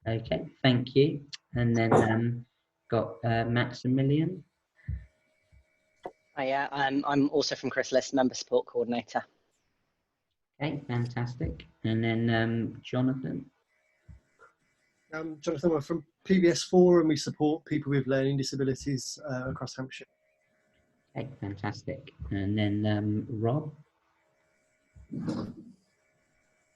Okay, thank you. And then got Maximilian. Yeah, I'm also from Chrysalis, Member Support Coordinator. Okay, fantastic. And then Jonathan. Jonathan, we're from PBS4 and we support people with learning disabilities across Hampshire. Okay, fantastic. And then Rob.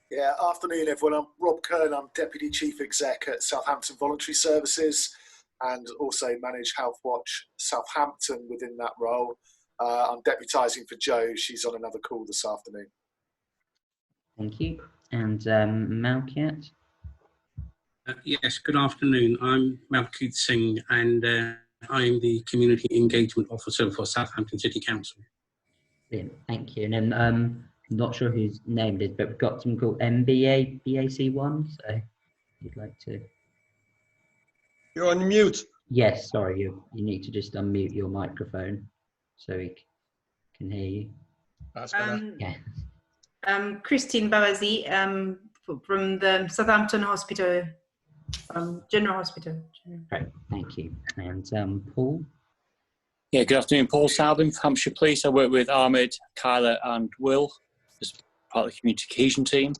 Yeah, afternoon everyone. I'm Rob Kern. I'm Deputy Chief Exec at Southampton Voluntary Services and also manage Health Watch Southampton within that role. I'm deputising for Jo. She's on another call this afternoon. Thank you. And Malkiat. Yes, good afternoon. I'm Malkit Singh and I'm the Community Engagement Officer for Southampton City Council. Brilliant, thank you. And then I'm not sure whose name it is, but we've got some called MBA BAC1. So if you'd like to. You're on mute. Yes, sorry, you need to just unmute your microphone so we can hear you. That's better. Yeah. Christine Babazi from the Southampton Hospital, General Hospital. Great, thank you. And Paul? Yeah, good afternoon. Paul Salvin from Hampshire Police. I work with Ahmed, Kyla and Will as part of the communication team.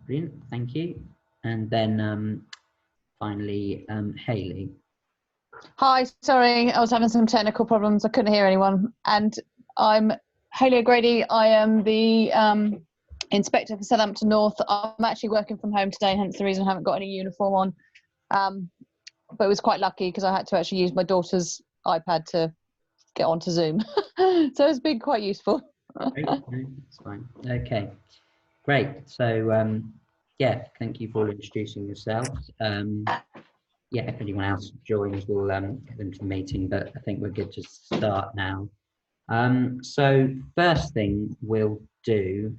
Brilliant, thank you. And then finally, Hayley. Hi, sorry, I was having some technical problems. I couldn't hear anyone. And I'm Hayley O'Grady. I am the inspector for Southampton North. I'm actually working from home today, hence the reason I haven't got any uniform on. But it was quite lucky because I had to actually use my daughter's iPad to get onto Zoom. So it's been quite useful. Great, no, that's fine. Okay, great. So yeah, thank you for introducing yourselves. Yeah, if anyone else joins, we'll get them to the meeting, but I think we're good to start now. So first thing we'll do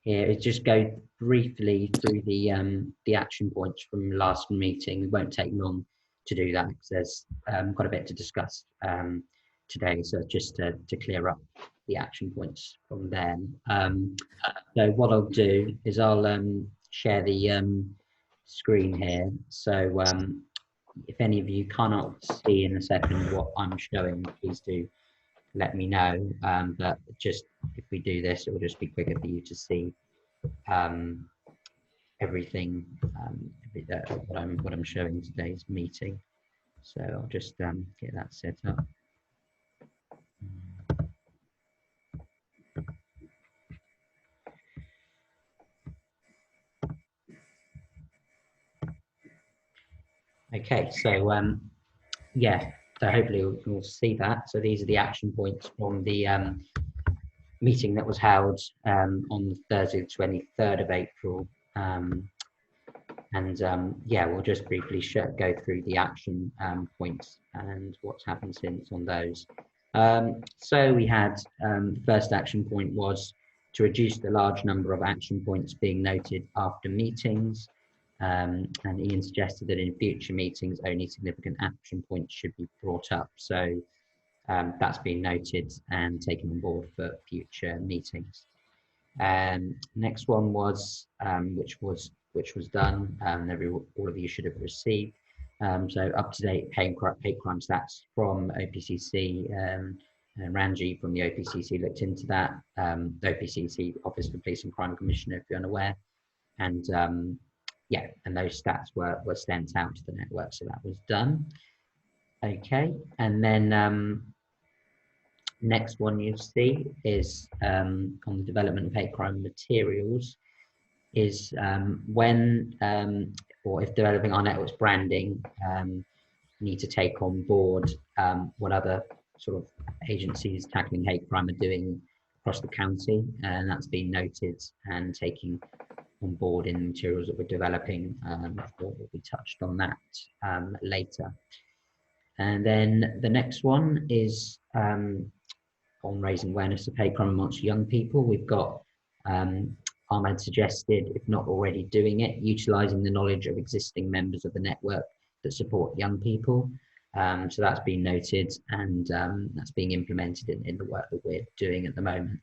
here is just go briefly through the action points from last meeting. We won't take long to do that because there's quite a bit to discuss today. So just to clear up the action points from them. So what I'll do is I'll share the screen here. So if any of you cannot see in a second what I'm showing, please do let me know. But just if we do this, it will just be quicker for you to see everything what I'm showing today's meeting. So I'll just get that set up. Okay, so yeah, so hopefully we'll see that. So these are the action points from the meeting that was held on Thursday, the 23rd of April. Yeah, we'll just briefly go through the action points and what's happened since on those. So we had the first action point was to reduce the large number of action points being noted after meetings. And Ian suggested that in future meetings, only significant action points should be brought up. So that's been noted and taken on board for future meetings. Next one was, which was done, all of you should have received. So up-to-date hate crime stats from OPCC, and Ranji from the OPCC looked into that. The OPCC, Office for Police and Crime Commissioner, if you're unaware. And yeah, and those stats were sent out to the network, so that was done. Okay, and then next one you see is on the development of hate crime materials, is when or if developing our network's branding, need to take on board what other sort of agencies tackling hate crime are doing across the county, and that's been noted and taking on board in the materials that we're developing. We'll be touched on that later. And then the next one is on raising awareness of hate crime amongst young people. We've got Ahmed suggested, if not already doing it, utilising the knowledge of existing members of the network that support young people. So that's been noted, and that's being implemented in the work that we're doing at the moment.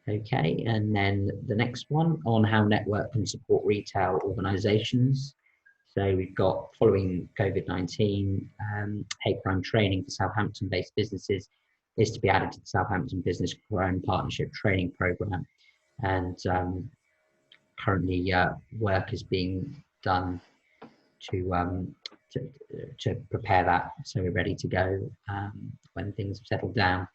Okay, and then the next one on how network can support retail organisations. So we've got, following COVID-19, hate crime training for Southampton-based businesses is to be added to the Southampton Business Crime Partnership training programme. And currently work is being done to prepare that, so we're ready to go when things have settled down.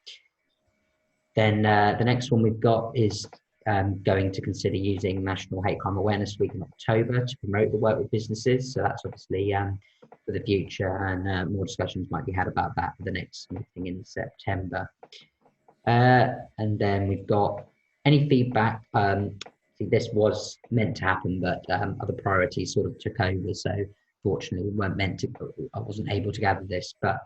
Then the next one we've got is going to consider using National Hate Crime Awareness Week in October to promote the work with businesses. So that's obviously for the future, and more discussions might be had about that for the next meeting in September. And then we've got any feedback. This was meant to happen, but other priorities sort of took over. So fortunately, we weren't meant to. I wasn't able to gather this, but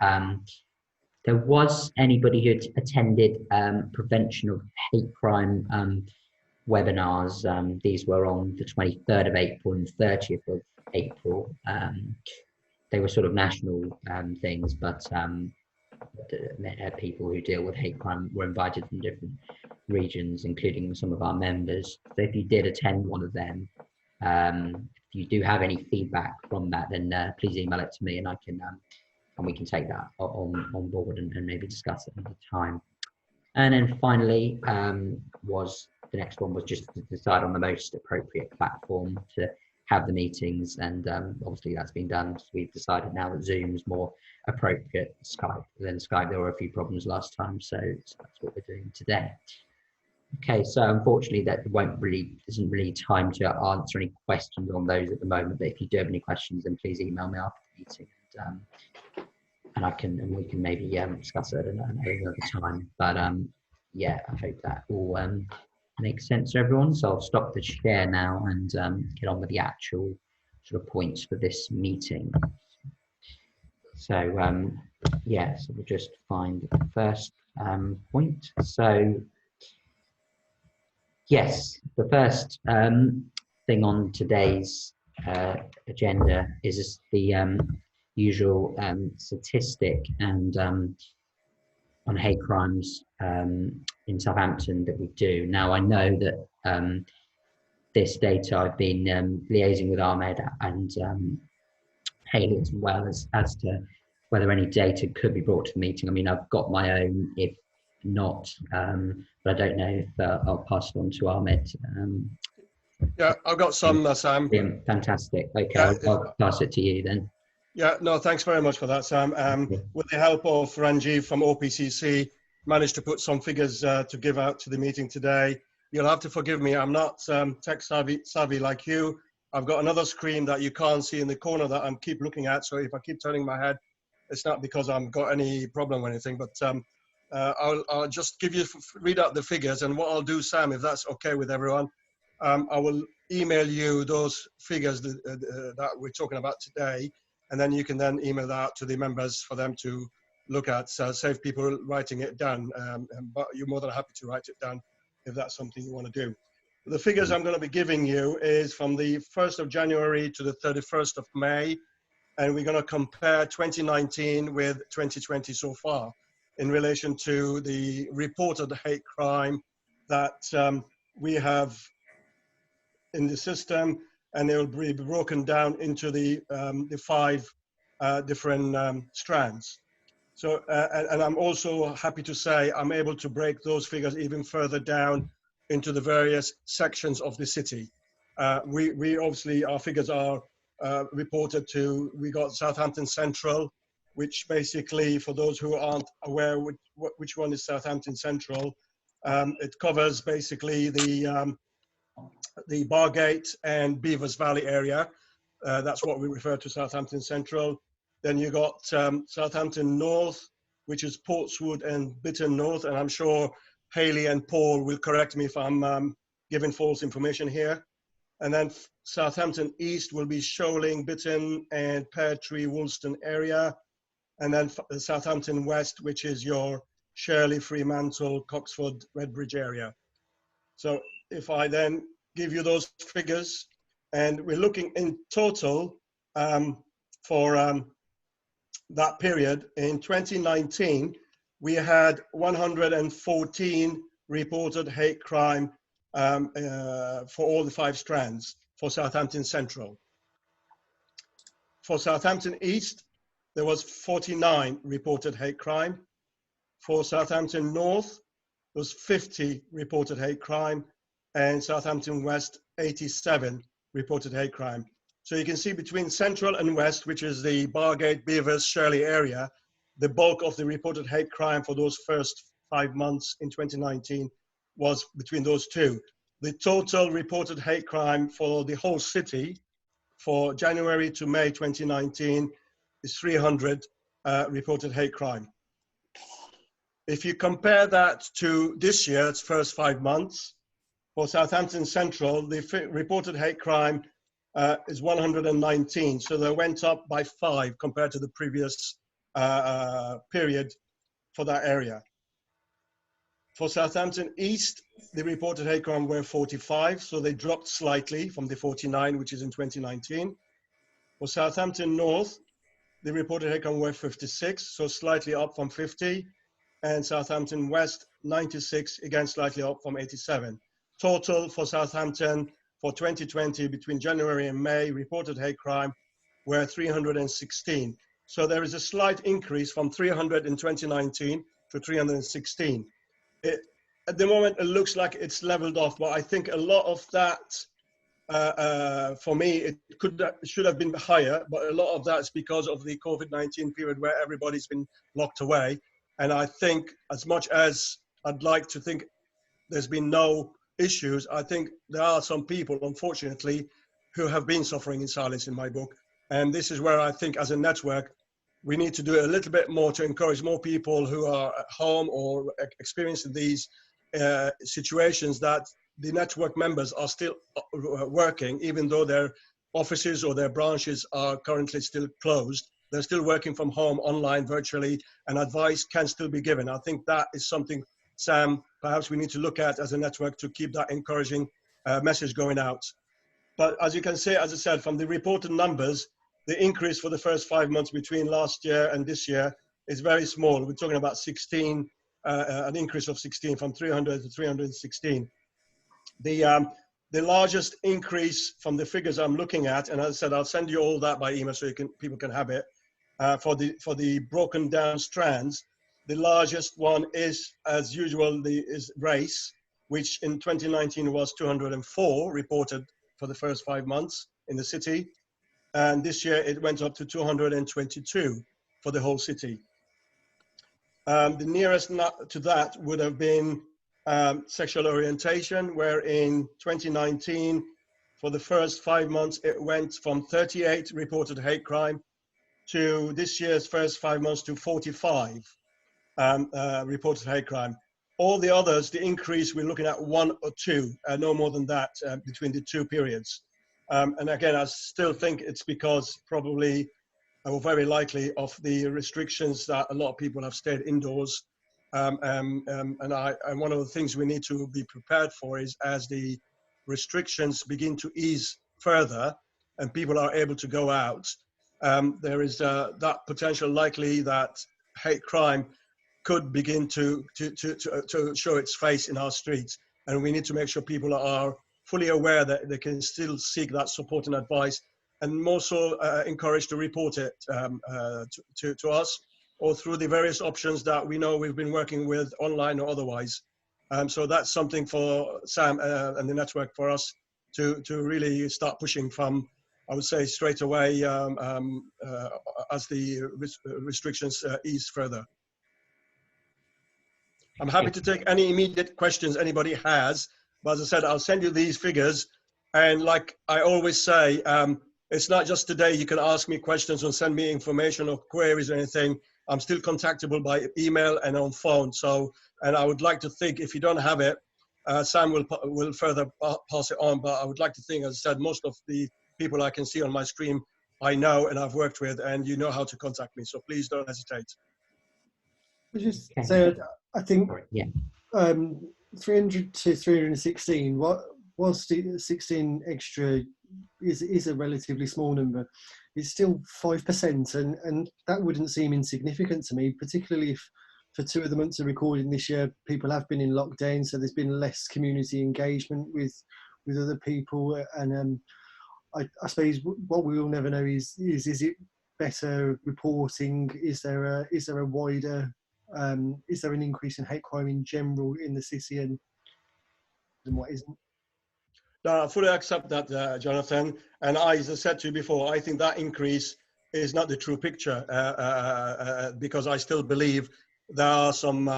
there was anybody who attended prevention of hate crime webinars. These were on the 23rd of April and 30th of April. They were sort of national things, but people who deal with hate crime were invited from different regions, including some of our members. So if you did attend one of them, if you do have any feedback from that, then please email it to me, and I can and we can take that on board and maybe discuss it another time. And then finally, the next one was just to decide on the most appropriate platform to have the meetings, and obviously that's been done. So we've decided now that Zoom is more appropriate than Skype. There were a few problems last time, so that's what we're doing today. Okay, so unfortunately that isn't really time to answer any questions on those at the moment, but if you do have any questions, then please email me after the meeting, and we can maybe discuss it at another time. But yeah, I hope that all makes sense to everyone. So I'll stop the share now and get on with the actual sort of points for this meeting. So yeah, so we'll just find the first point. So yes, the first thing on today's agenda is the usual statistic and on hate crimes in Southampton that we do. Now, I know that this data I've been liaising with Ahmed and Hayley as well as to whether any data could be brought to the meeting. I mean, I've got my own, if not, but I don't know if I'll pass it on to Ahmed. Yeah, I've got some, Sam. Fantastic. Okay, Yeah, I'll pass it to you then. Yeah, no, thanks very much for that, Sam. With the help of Ranjiv from OPCC, managed to put some figures to give out to the meeting today. You'll have to forgive me, I'm not tech savvy like you. I've got another screen that you can't see in the corner that I'm keep looking at, so if I keep turning my head, it's not because I've got any problem or anything, but I'll just read out the figures, and what I'll do, Sam, if that's okay with everyone, I will email you those figures that we're talking about today, and then you can then email that out to the members for them to look at, so save people writing it down, but you're more than happy to write it down if that's something you want to do. The figures I'm going to be giving you is from the 1st of January to the 31st of May, and we're going to compare 2019 with 2020 so far in relation to the reported hate crime that we have in the system, and it will be broken down into the 5 different strands. So, and I'm also happy to say I'm able to break those figures even further down into the various sections of the city. We obviously, our figures are reported to, we got Southampton Central, which basically, for those who aren't aware which one is Southampton Central, it covers basically the Bargate and Beavers Valley area. That's what we refer to Southampton Central. Then you got Southampton North, which is Portswood and Bitton North, and I'm sure Hayley and Paul will correct me if I'm giving false information here. And then Southampton East will be Shoaling, Bitton, and Pear Tree, Woolston area. And then Southampton West, which is your Shirley, Fremantle, Coxford, Redbridge area. So if I then give you those figures, and we're looking in total for that period. In 2019, we had 114 reported hate crime for all the 5 strands for Southampton Central. For Southampton East, there was 49 reported hate crime. For Southampton North, there was 50 reported hate crime, and Southampton West, 87 reported hate crime. So you can see between Central and West, which is the Bargate, Beavers, Shirley area, the bulk of the reported hate crime for those first 5 months in 2019 was between those two. The total reported hate crime for the whole city for January to May 2019 is 300 reported hate crime. If you compare that to this year, its first 5 months, for Southampton Central, the reported hate crime is 119. So they went up by 5 compared to the previous period for that area. For Southampton East, the reported hate crime were 45, so they dropped slightly from the 49, which is in 2019. For Southampton North, the reported hate crime were 56, so slightly up from 50. And Southampton West, 96, again slightly up from 87. Total for Southampton for 2020, between January and May, reported hate crime were 316. So there is a slight increase from 300 in 2019 to 316. At the moment, it looks like it's leveled off, but I think a lot of that, for me, it should have been higher, but a lot of that's because of the COVID-19 period where everybody's been locked away. And I think, as much as I'd like to think there's been no issues, I think there are some people, unfortunately, who have been suffering in silence in my book. And this is where I think, as a network, we need to do a little bit more to encourage more people who are at home or experiencing these situations, that the network members are still working, even though their offices or their branches are currently still closed. They're still working from home, online, virtually, and advice can still be given. I think that is something, Sam, perhaps we need to look at as a network to keep that encouraging message going out. But as you can see, as I said, from the reported numbers, the increase for the first 5 months between last year and this year is very small. We're talking about 16, an increase of 16, from 300 to 316. The largest increase from the figures I'm looking at, and as I said, I'll send you all that by email so people can have it, for the broken down strands. The largest one is, as usual, is race, which in 2019 was 204 reported for the first 5 months in the city. And this year it went up to 222 for the whole city. The nearest to that would have been sexual orientation, where in 2019, for the first 5 months, it went from 38 reported hate crime to this year's first 5 months to 45 reported hate crime. All the others, the increase, we're looking at 1 or 2, no more than that, between the 2 periods. And again, I still think it's because probably, or very likely, of the restrictions that a lot of people have stayed indoors. And one of the things we need to be prepared for is, as the restrictions begin to ease further and people are able to go out, there is that potential likely that hate crime could begin to show its face in our streets. And we need to make sure people are fully aware that they can still seek that support and advice, and more so encouraged to report it to us, or through the various options that we know we've been working with, online or otherwise. So that's something for Sam and the network, for us to really start pushing from, I would say, straight away as the restrictions ease further. I'm happy to take any immediate questions anybody has, but as I said, I'll send you these figures. And like I always say, it's not just today you can ask me questions or send me information or queries or anything. I'm still contactable by email and on phone. So, and I would like to think, if you don't have it, Sam will further pass it on. But I would like to think, as I said, most of the people I can see on my stream, I know and I've worked with, and you know how to contact me. So please don't hesitate. Just say, I think 300 to 316, whilst 16 extra is a relatively small number, it's still 5%, and that wouldn't seem insignificant to me, particularly if for 2 of the months of recording this year, people have been in lockdown, so there's been less community engagement with other people. And I suppose what we will never know is it better reporting? Is there a wider is there an increase in hate crime in general in the city and what isn't? No, I fully accept that, Jonathan. And as I said to you before, I think that increase is not the true picture because I still believe there are some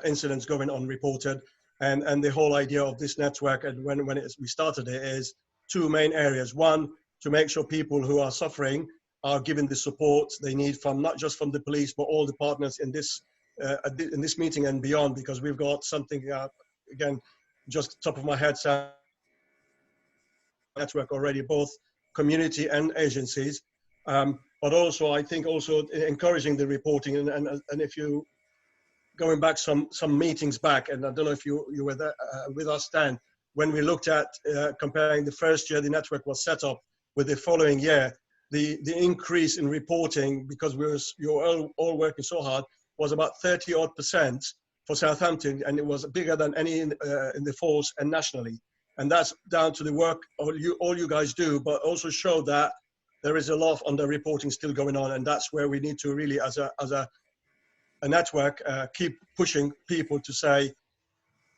incidents going unreported. And the whole idea of this network, and when we started it, is 2 main areas. One, to make sure people who are suffering are given the support they need from not just from the police, but all the partners in this meeting and beyond, because we've got something, again, just top of my head, network already, both community and agencies. But also, I think also encouraging the reporting, and if you, going back some meetings back, and I don't know if you were there, with us then, when we looked at comparing the first year the network was set up with the following year, the increase in reporting, because you're all working so hard, was about 30% for Southampton, and it was bigger than any in the force and nationally. And that's down to the work all you guys do, but also show that there is a lot of under-reporting still going on, and that's where we need to really, as a network, keep pushing people to say,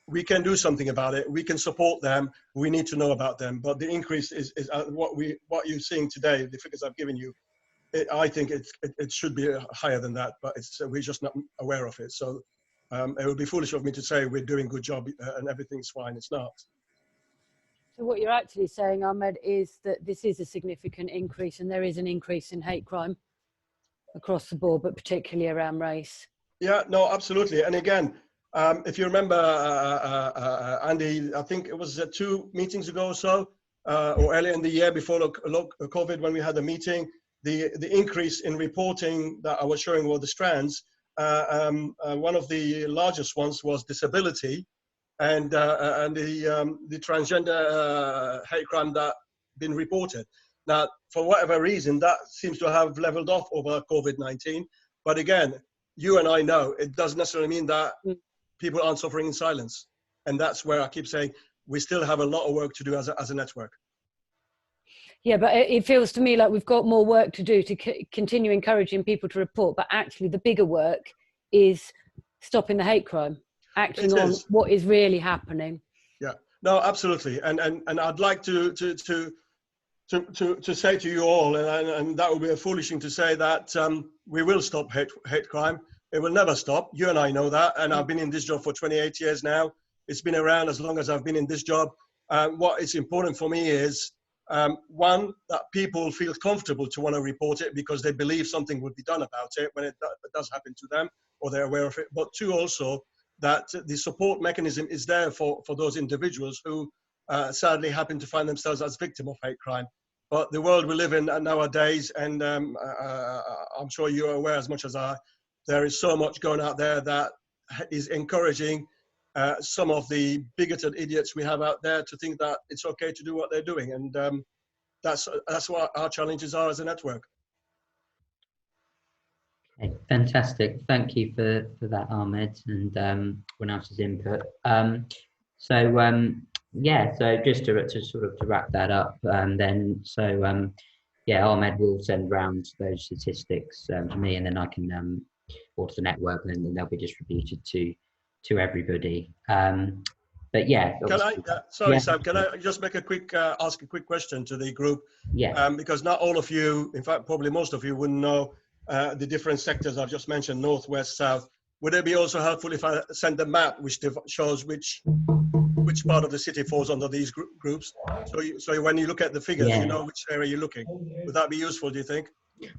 we can do something about it, we can support them, we need to know about them. But the increase is what you're seeing today, the figures I've given you, I think it should be higher than that, but we're just not aware of it. So it would be foolish of me to say we're doing a good job and everything's fine. It's not. So what you're actually saying, Ahmed, is that this is a significant increase, and there is an increase in hate crime across the board, but particularly around race. Yeah, no, absolutely. And again, if you remember, Andy, I think it was 2 meetings ago or so, or earlier in the year before COVID, when we had a meeting, the increase in reporting that I was showing were the strands. One of the largest ones was disability, and the transgender hate crime that been reported. Now, for whatever reason, that seems to have leveled off over COVID-19. But again, you and I know it doesn't necessarily mean that people aren't suffering in silence. And that's where I keep saying we still have a lot of work to do as a network. Yeah, but it feels to me like we've got more work to do to continue encouraging people to report. But actually, the bigger work is stopping the hate crime, acting on what is really happening. Yeah, no, absolutely. And I'd like to say to you all, and that would be a foolish thing to say, that we will stop hate crime. It will never stop. You and I know that. And I've been in this job for 28 years now. It's been around as long as I've been in this job. What is important for me is, one, that people feel comfortable to want to report it because they believe something would be done about it when it does happen to them, or they're aware of it. But 2, also, that the support mechanism is there for those individuals who sadly happen to find themselves as victims of hate crime. But the world we live in nowadays, and I'm sure you're aware as much as I, there is so much going out there that is encouraging some of the bigoted idiots we have out there to think that it's okay to do what they're doing. And that's what our challenges are as a network. Okay, fantastic. Thank you for that, Ahmed, and everyone else's input. Yeah, so just to sort of to wrap that up, then, so yeah, Ahmed will send round those statistics to me, and then I can, or to the network, and then they'll be distributed to everybody. But yeah. Sorry, Sam, can I just make a quick, ask a quick question to the group? Yeah. Because not all of you, in fact, probably most of you wouldn't know the different sectors I've just mentioned, north, west, south. Would it be also helpful if I send a map which shows which part of the city falls under these groups? So when you look at the figures, you know which area you're looking. Would that be useful, do you think?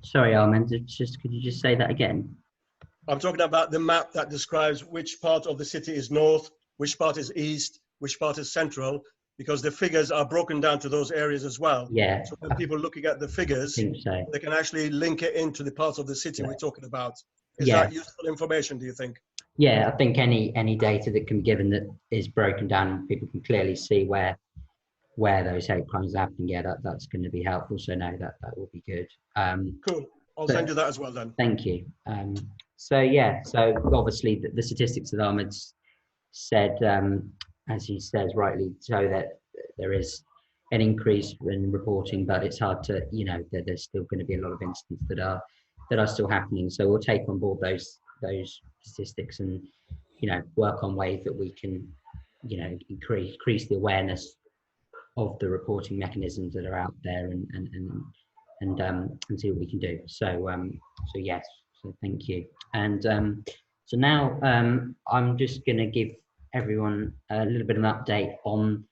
Sorry, Armand, could you just say that again? I'm talking about the map that describes which part of the city is north, which part is east, which part is central, because the figures are broken down to those areas as well. Yeah. So when people looking at the figures, they can actually link it into the parts of the city we're talking about. Is that useful information, do you think? Yeah, I think any data that can be given that is broken down, people can clearly see where those hate crimes are happening. Yeah, that's going to be helpful. So no, that will be good. Cool. I'll send you that as well then. Thank you. So yeah, so obviously the statistics that Ahmed's said, as he says rightly, show that there is an increase in reporting, but it's hard to, you know, that there's still going to be a lot of incidents that are still happening. So we'll take on board those statistics and, you know, work on ways that we can, you know, increase the awareness of the reporting mechanisms that are out there and see what we can do. So so yes, so thank you. And so now I'm just going to give everyone a little bit of an update on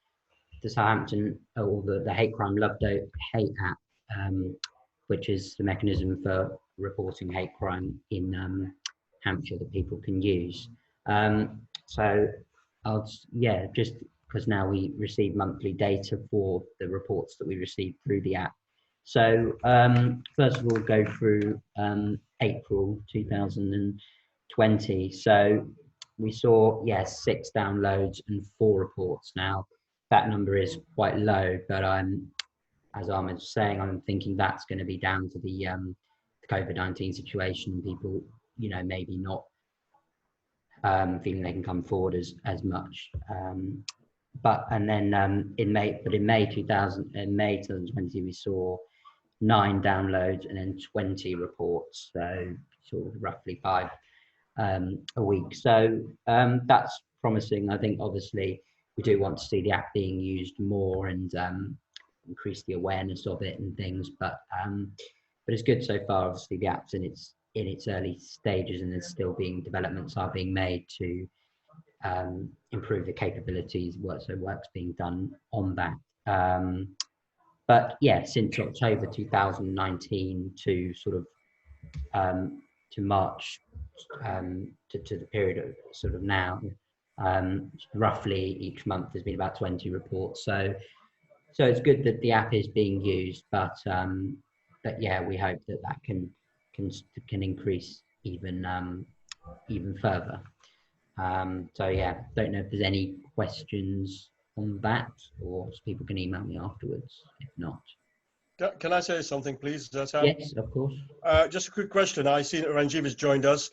the Southampton, or the Hate Crime Love Don't Hate app, which is the mechanism for reporting hate crime in Hampshire that people can use. So just because now we receive monthly data for the reports that we receive through the app. So first of all, go through April 2020. So we saw, 6 downloads and 4 reports. Now that number is quite low, but as Ahmed was saying, I'm thinking that's going to be down to the COVID-19 situation. People, you know, maybe not feeling they can come forward as much. In May 2020, we saw 9 downloads and then 20 reports, so sort of roughly 5 a week. So that's promising. I think obviously we do want to see the app being used more and increase the awareness of it and things, but it's good so far. Obviously the app's in its early stages, and there's still developments are being made to improve the capabilities. Work's being done on that. But yeah, since October 2019 to sort of to March to the period of sort of now, roughly each month there's been about 20 reports. So it's good that the app is being used, but yeah, we hope that can increase even further. So yeah, don't know if there's any questions on that, or people can email me afterwards if not. Can I say something, please, Sam? Yes, of course. Just a quick question. I see that Ranjiv has joined us.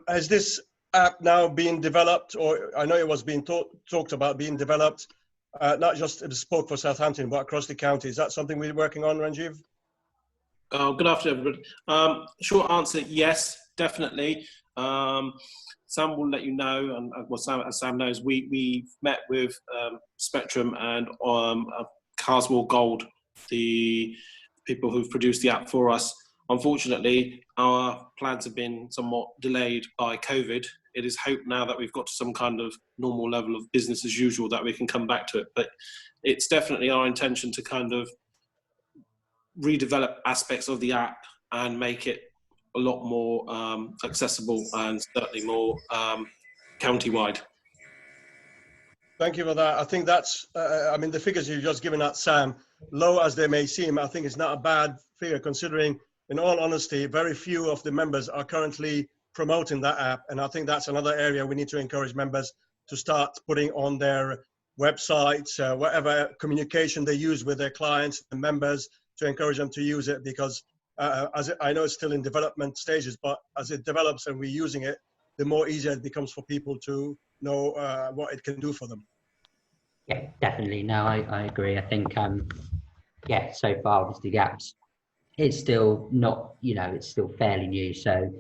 Has this app now been developed, or I know it was being talked about being developed, not just bespoke for Southampton, but across the county? Is that something we're working on, Ranjiv? Good afternoon, everybody. Short answer, yes, definitely. Sam will let you know, and as Sam knows, we've met with Spectrum and Carswell Gold, the people who've produced the app for us. Unfortunately, our plans have been somewhat delayed by COVID. It is hope now that we've got to some kind of normal level of business as usual that we can come back to it. But it's definitely our intention to kind of redevelop aspects of the app and make it a lot more accessible and certainly more county-wide. Thank you for that. I think that's, I mean, the figures you've just given out, Sam, low as they may seem, I think it's not a bad figure considering, in all honesty, very few of the members are currently promoting that app. And I think that's another area we need to encourage members to start putting on their websites, whatever communication they use with their clients and members, to encourage them to use it, because I know it's still in development stages, but as it develops and we're using it, the more easier it becomes for people to know what it can do for them. Yeah, definitely. No, I agree. I think, yeah, so far, obviously, the app's, it's still not, you know, it's still fairly new. So,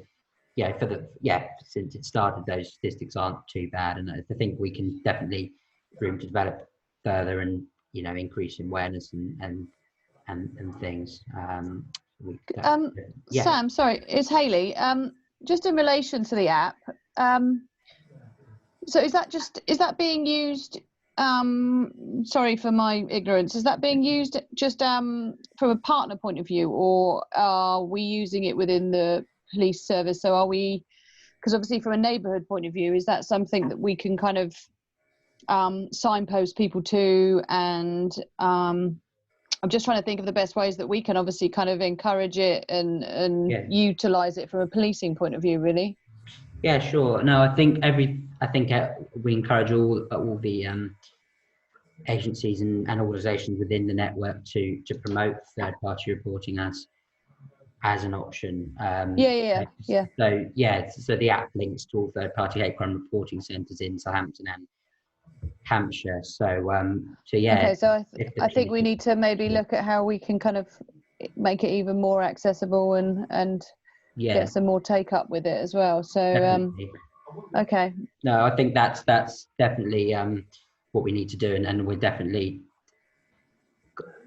yeah, since it started, those statistics aren't too bad. And I think we can definitely room to develop further and, you know, increase in awareness and things. Yeah. Sam, sorry, it's Hayley. Just in relation to the app, so is that being used, sorry for my ignorance, is that being used just from a partner point of view, or are we using it within the police service? So are we, because obviously from a neighbourhood point of view, is that something that we can kind of signpost people to? And I'm just trying to think of the best ways that we can obviously kind of encourage it and utilise it from a policing point of view, really. Yeah, sure. No, I think we encourage all the agencies and organisations within the network to promote third-party reporting as as an option. Yeah. So the app links to all third-party hate crime reporting centres in Southampton and Hampshire. Okay, so I think we need to maybe look at how we can kind of make it even more accessible and get some more take up with it as well. So okay. No, I think that's definitely what we need to do, and we're definitely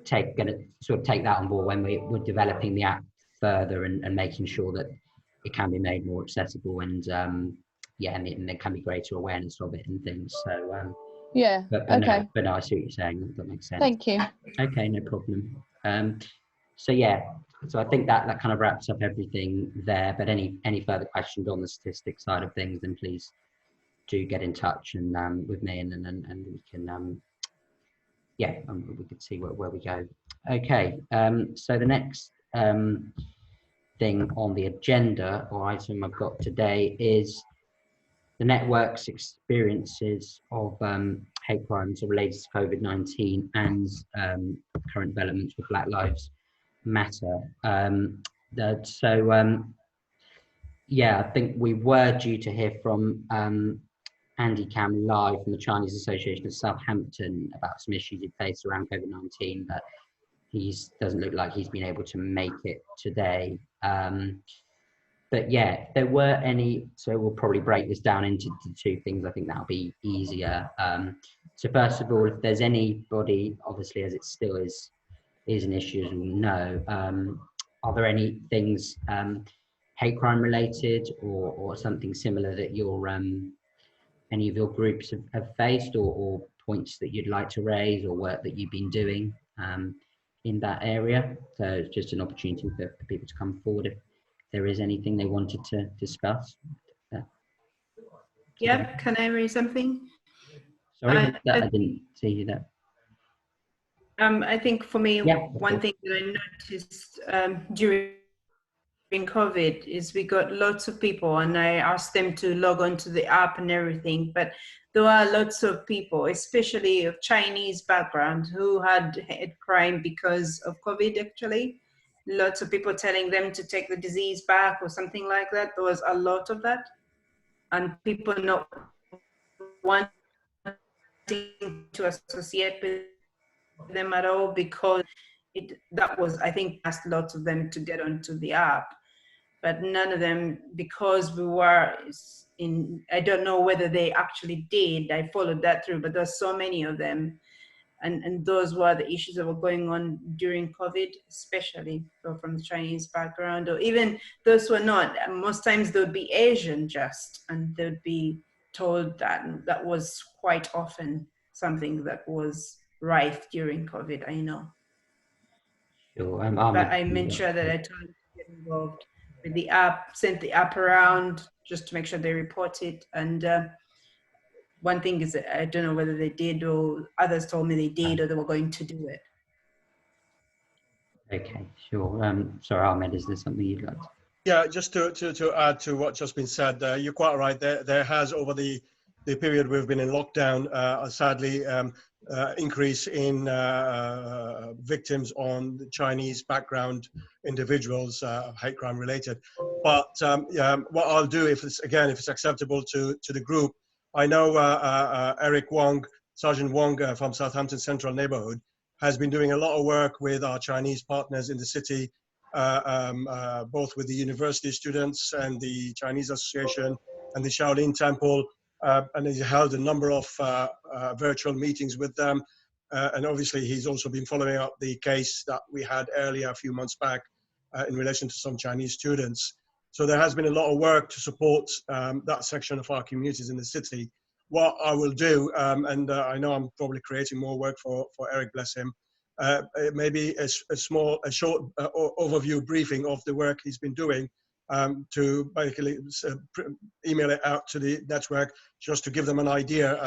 going to sort of take that on board when we're developing the app further and making sure that it can be made more accessible and and there can be greater awareness of it and things. So but okay. No, I see what you're saying. That makes sense. Thank you. Okay, no problem. So I think that kind of wraps up everything there. But any further questions on the statistics side of things, then please do get in touch and with me, and we can we could see where we go. Okay, so the next thing on the agenda or item I've got today is the network's experiences of hate crimes related to COVID-19 and current developments with Black Lives Matter. I think we were due to hear from Andy Cam live from the Chinese Association of Southampton about some issues he faced around COVID-19, but he doesn't look like he's been able to make it today. But yeah, if there were any, so we'll probably break this down into two things. I think that'll be easier. So first of all, if there's anybody, obviously as it still is an issue, as we know, are there any things hate crime related or something similar that any of your groups have faced, or points that you'd like to raise, or work that you've been doing in that area? So it's just an opportunity for people to come forward if there is anything they wanted to discuss. Yeah, can I raise something? Sorry, I didn't see you there. I think for me, one thing that I noticed during COVID is we got lots of people, and I asked them to log on to the app and everything, but there are lots of people, especially of Chinese background, who had hate crime because of COVID actually. Lots of people telling them to take the disease back or something like that. There was a lot of that. And people not wanting to associate with them at all because I think, asked lots of them to get onto the app. But none of them, because we were I don't know whether they actually did. I followed that through, but there's so many of them. And those were the issues that were going on during COVID, especially from the Chinese background, or even those who are not. Most times they would be Asian and they would be told that. And that was quite often something that was rife during COVID, I know. Sure. But I made sure that I told them to get involved with the app, sent the app around just to make sure they report it. And one thing is that I don't know whether they did, or others told me they did, or they were going to do it. Okay, sure. Sorry, Ahmed, is there something you'd like to? Yeah, just to add to what's just been said, you're quite right. There has, over the period we've been in lockdown, sadly, increase in victims on the Chinese background individuals, hate crime related. But what I'll do, if it's acceptable to the group, I know Eric Wong, Sergeant Wong from Southampton Central Neighborhood, has been doing a lot of work with our Chinese partners in the city, both with the university students and the Chinese Association and the Shaolin Temple, and he's held a number of virtual meetings with them. And obviously he's also been following up the case that we had earlier a few months back in relation to some Chinese students. So there has been a lot of work to support that section of our communities in the city. What I will do, and I know I'm probably creating more work for Eric, bless him, maybe a short overview briefing of the work he's been doing, to basically email it out to the network just to give them an idea.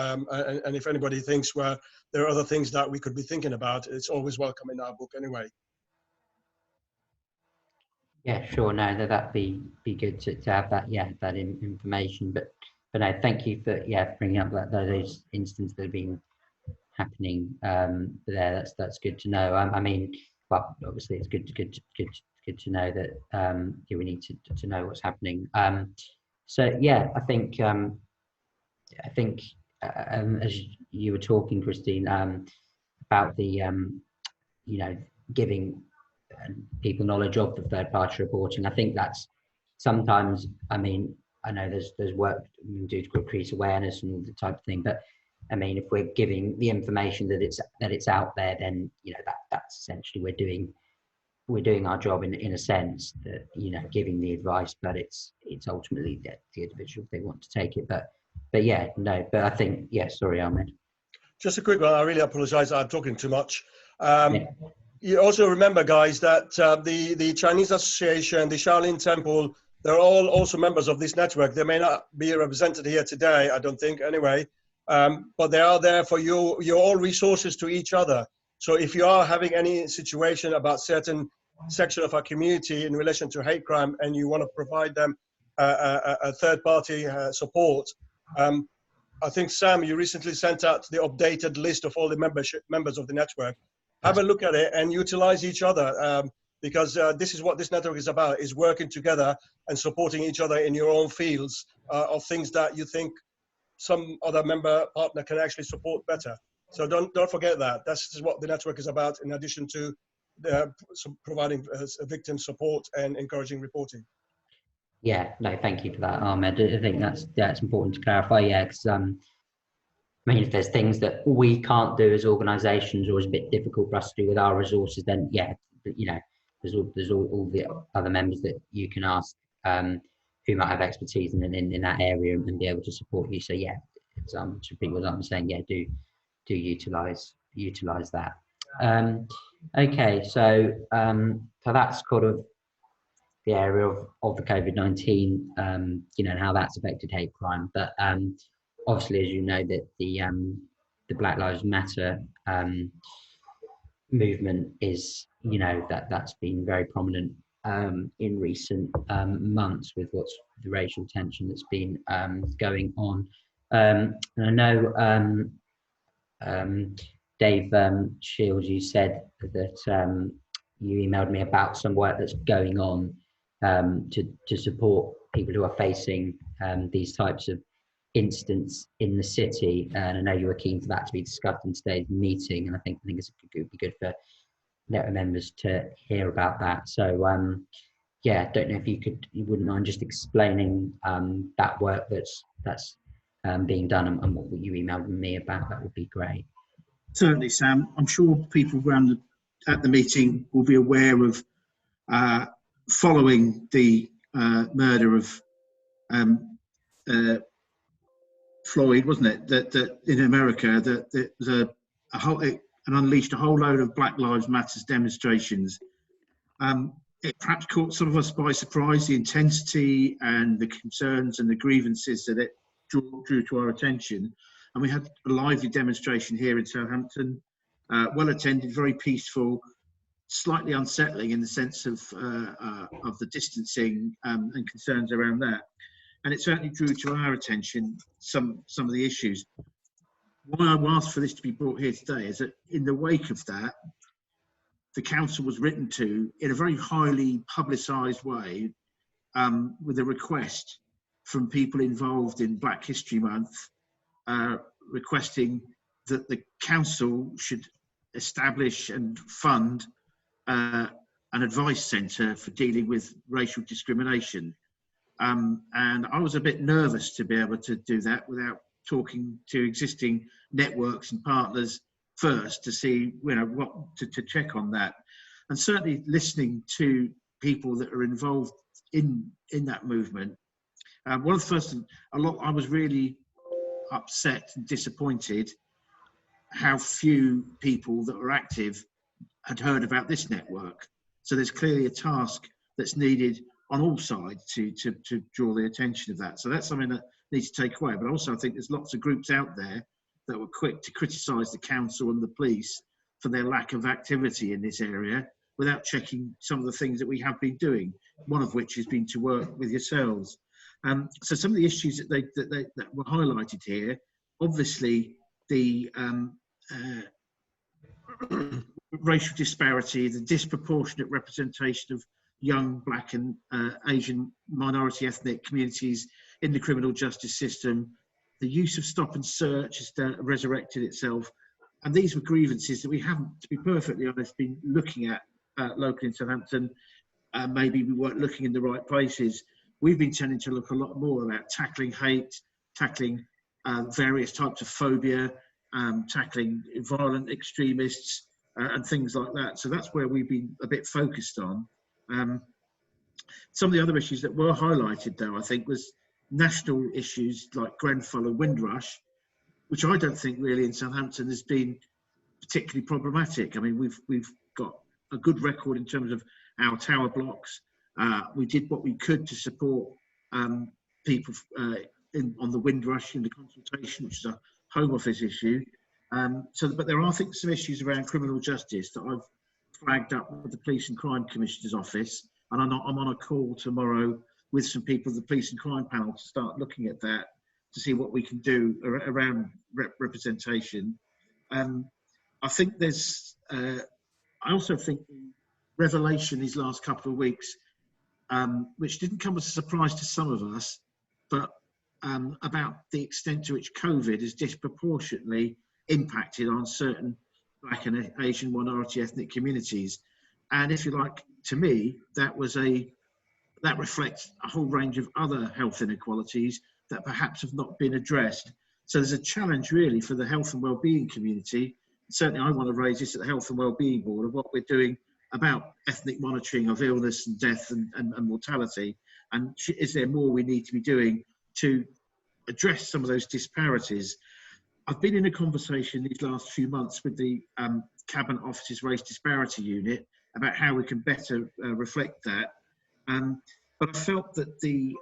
And if anybody thinks, well, there are other things that we could be thinking about, it's always welcome in our book anyway. Yeah, sure. No, that'd be good to have that. Yeah, that information. But no, thank you for bringing up those instances that have been happening there. That's good to know. I mean, well, obviously it's good to know that we need to know what's happening. So yeah, I think as you were talking, Christine, about the giving people knowledge of the third-party reporting. I think that's sometimes. I mean, I know there's work we can do to increase awareness and the type of thing, but I mean, if we're giving the information that it's out there, then that's essentially we're doing our job in a sense, that giving the advice, but it's ultimately the individual if they want to take it. But yeah, no, but I think sorry, Ahmed. Just a quick one. I really apologize. I'm talking too much. You also remember, guys, that the Chinese Association, the Shaolin Temple, they're all also members of this network. They may not be represented here today, I don't think, anyway, but they are there for you. You're all resources to each other. So if you are having any situation about certain section of our community in relation to hate crime and you want to provide them a third-party support, I think, Sam, you recently sent out the updated list of all the members of the network. Have a look at it and utilize each other, because this is what this network is about, is working together and supporting each other in your own fields of things that you think some other member partner can actually support better. So don't forget that. That's what the network is about, in addition to providing victim support and encouraging reporting. Yeah, no, thank you for that, Ahmed. I think that's important to clarify. Yeah, because I mean, if there's things that we can't do as organisations, or is a bit difficult for us to do with our resources, then there's all the other members that you can ask who might have expertise in that area and be able to support you. So yeah, it's to repeat what I'm saying. Yeah, do utilise that. Okay, so that's kind of the area of the COVID-19, and how that's affected hate crime. But obviously, as you know, that the Black Lives Matter movement is, that's been very prominent in recent months with what's the racial tension that's been going on. And I know, Dave Shields, you said that you emailed me about some work that's going on to support people who are facing these types of incidents in the city, and I know you were keen for that to be discussed in today's meeting, and I think it would be good for network members to hear about that. So yeah, don't know if you wouldn't mind just explaining that work that's being done and what you emailed me about. That would be great. Certainly, Sam. I'm sure people at the meeting will be aware of following the murder of Floyd, wasn't it? That in America, that was and unleashed a whole load of Black Lives Matter demonstrations. It perhaps caught some of us by surprise, the intensity and the concerns and the grievances that it drew to our attention. And we had a lively demonstration here in Southampton, well attended, very peaceful, slightly unsettling in the sense of the distancing and concerns around that. And it certainly drew to our attention some of the issues. Why I asked for this to be brought here today is that in the wake of that, the council was written to in a very highly publicised way with a request from people involved in Black History Month, requesting that the council should establish and fund an advice centre for dealing with racial discrimination. And I was a bit nervous to be able to do that without talking to existing networks and partners first to see, what to check on that. And certainly listening to people that are involved in that movement. One of the first, I was really upset and disappointed how few people that were active had heard about this network. So there's clearly a task that's needed on all sides to draw the attention of that. So that's something that needs to take away. But also I think there's lots of groups out there that were quick to criticise the council and the police for their lack of activity in this area without checking some of the things that we have been doing, one of which has been to work with yourselves. So some of the issues that were highlighted here, obviously the racial disparity, the disproportionate representation of young Black and Asian minority ethnic communities in the criminal justice system, the use of stop and search has resurrected itself. And these were grievances that we haven't, to be perfectly honest, been looking at locally in Southampton. Maybe we weren't looking in the right places. We've been tending to look a lot more about tackling hate, tackling various types of phobia, tackling violent extremists and things like that. So that's where we've been a bit focused on. Some of the other issues that were highlighted, though, I think, was national issues like Grenfell and Windrush, which I don't think really in Southampton has been particularly problematic. I mean, we've got a good record in terms of our tower blocks. We did what we could to support people on the Windrush in the consultation, which is a Home Office issue. But there are, I think, some issues around criminal justice that I've flagged up with the Police and Crime Commissioner's office, and I'm on a call tomorrow with some people of the Police and Crime panel to start looking at that to see what we can do around representation. I think there's, I also think the revelation these last couple of weeks, which didn't come as a surprise to some of us, but about the extent to which COVID has disproportionately impacted on certain Black and Asian minority ethnic communities. And if you like, to me, that reflects a whole range of other health inequalities that perhaps have not been addressed. So there's a challenge really for the health and wellbeing community. Certainly I want to raise this at the Health and Wellbeing Board of what we're doing about ethnic monitoring of illness and death and mortality. And is there more we need to be doing to address some of those disparities? I've been in a conversation these last few months with the Cabinet Office's Race Disparity Unit about how we can better reflect that. But I felt that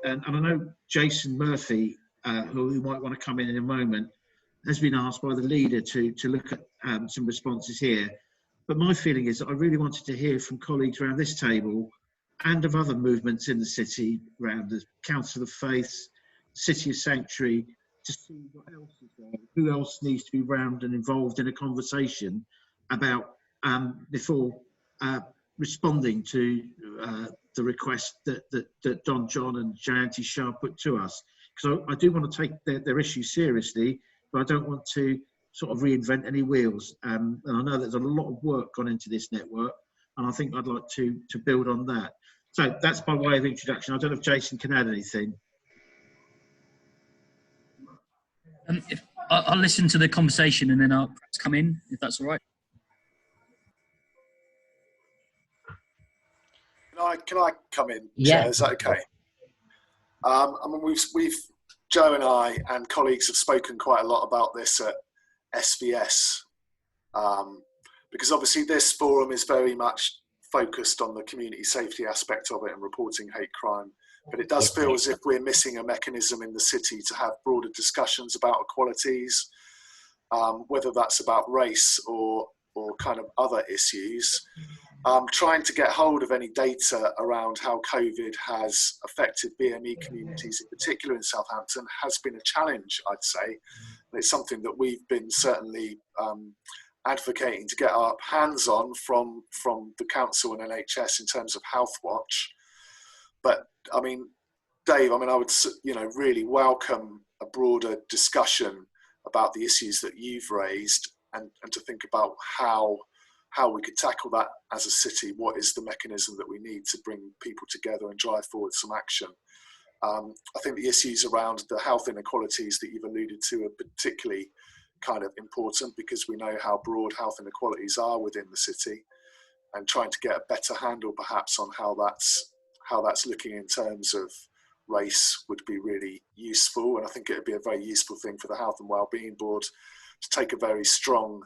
and I know Jason Murphy, who might want to come in a moment, has been asked by the leader to look at some responses here. But my feeling is that I really wanted to hear from colleagues around this table and of other movements in the city, around the Council of Faiths, City of Sanctuary, to see what else is there, who else needs to be round and involved in a conversation about before responding to the request that Don John and Jayanti Shah put to us. Because I do want to take their issue seriously, but I don't want to sort of reinvent any wheels. And I know there's a lot of work gone into this network, and I think I'd like to build on that. So that's by way of introduction. I don't know if Jason can add anything. I'll listen to the conversation and then I'll perhaps come in, if that's all right. Can I come in? Yeah. Chair? Is that okay? I mean, Joe and I and colleagues have spoken quite a lot about this at SVS, because obviously this forum is very much focused on the community safety aspect of it and reporting hate crime. But it does feel as if we're missing a mechanism in the city to have broader discussions about equalities, whether that's about race or kind of other issues. Trying to get hold of any data around how COVID has affected BME communities, in particular in Southampton, has been a challenge, I'd say. And it's something that we've been certainly advocating to get our hands on from the council and NHS in terms of Health Watch. But I mean, Dave, I mean, I would, really welcome a broader discussion about the issues that you've raised and to think about how we could tackle that as a city. What is the mechanism that we need to bring people together and drive forward some action? I think the issues around the health inequalities that you've alluded to are particularly kind of important because we know how broad health inequalities are within the city, and trying to get a better handle perhaps on how that's looking in terms of race would be really useful. And I think it would be a very useful thing for the Health and Wellbeing Board to take a very strong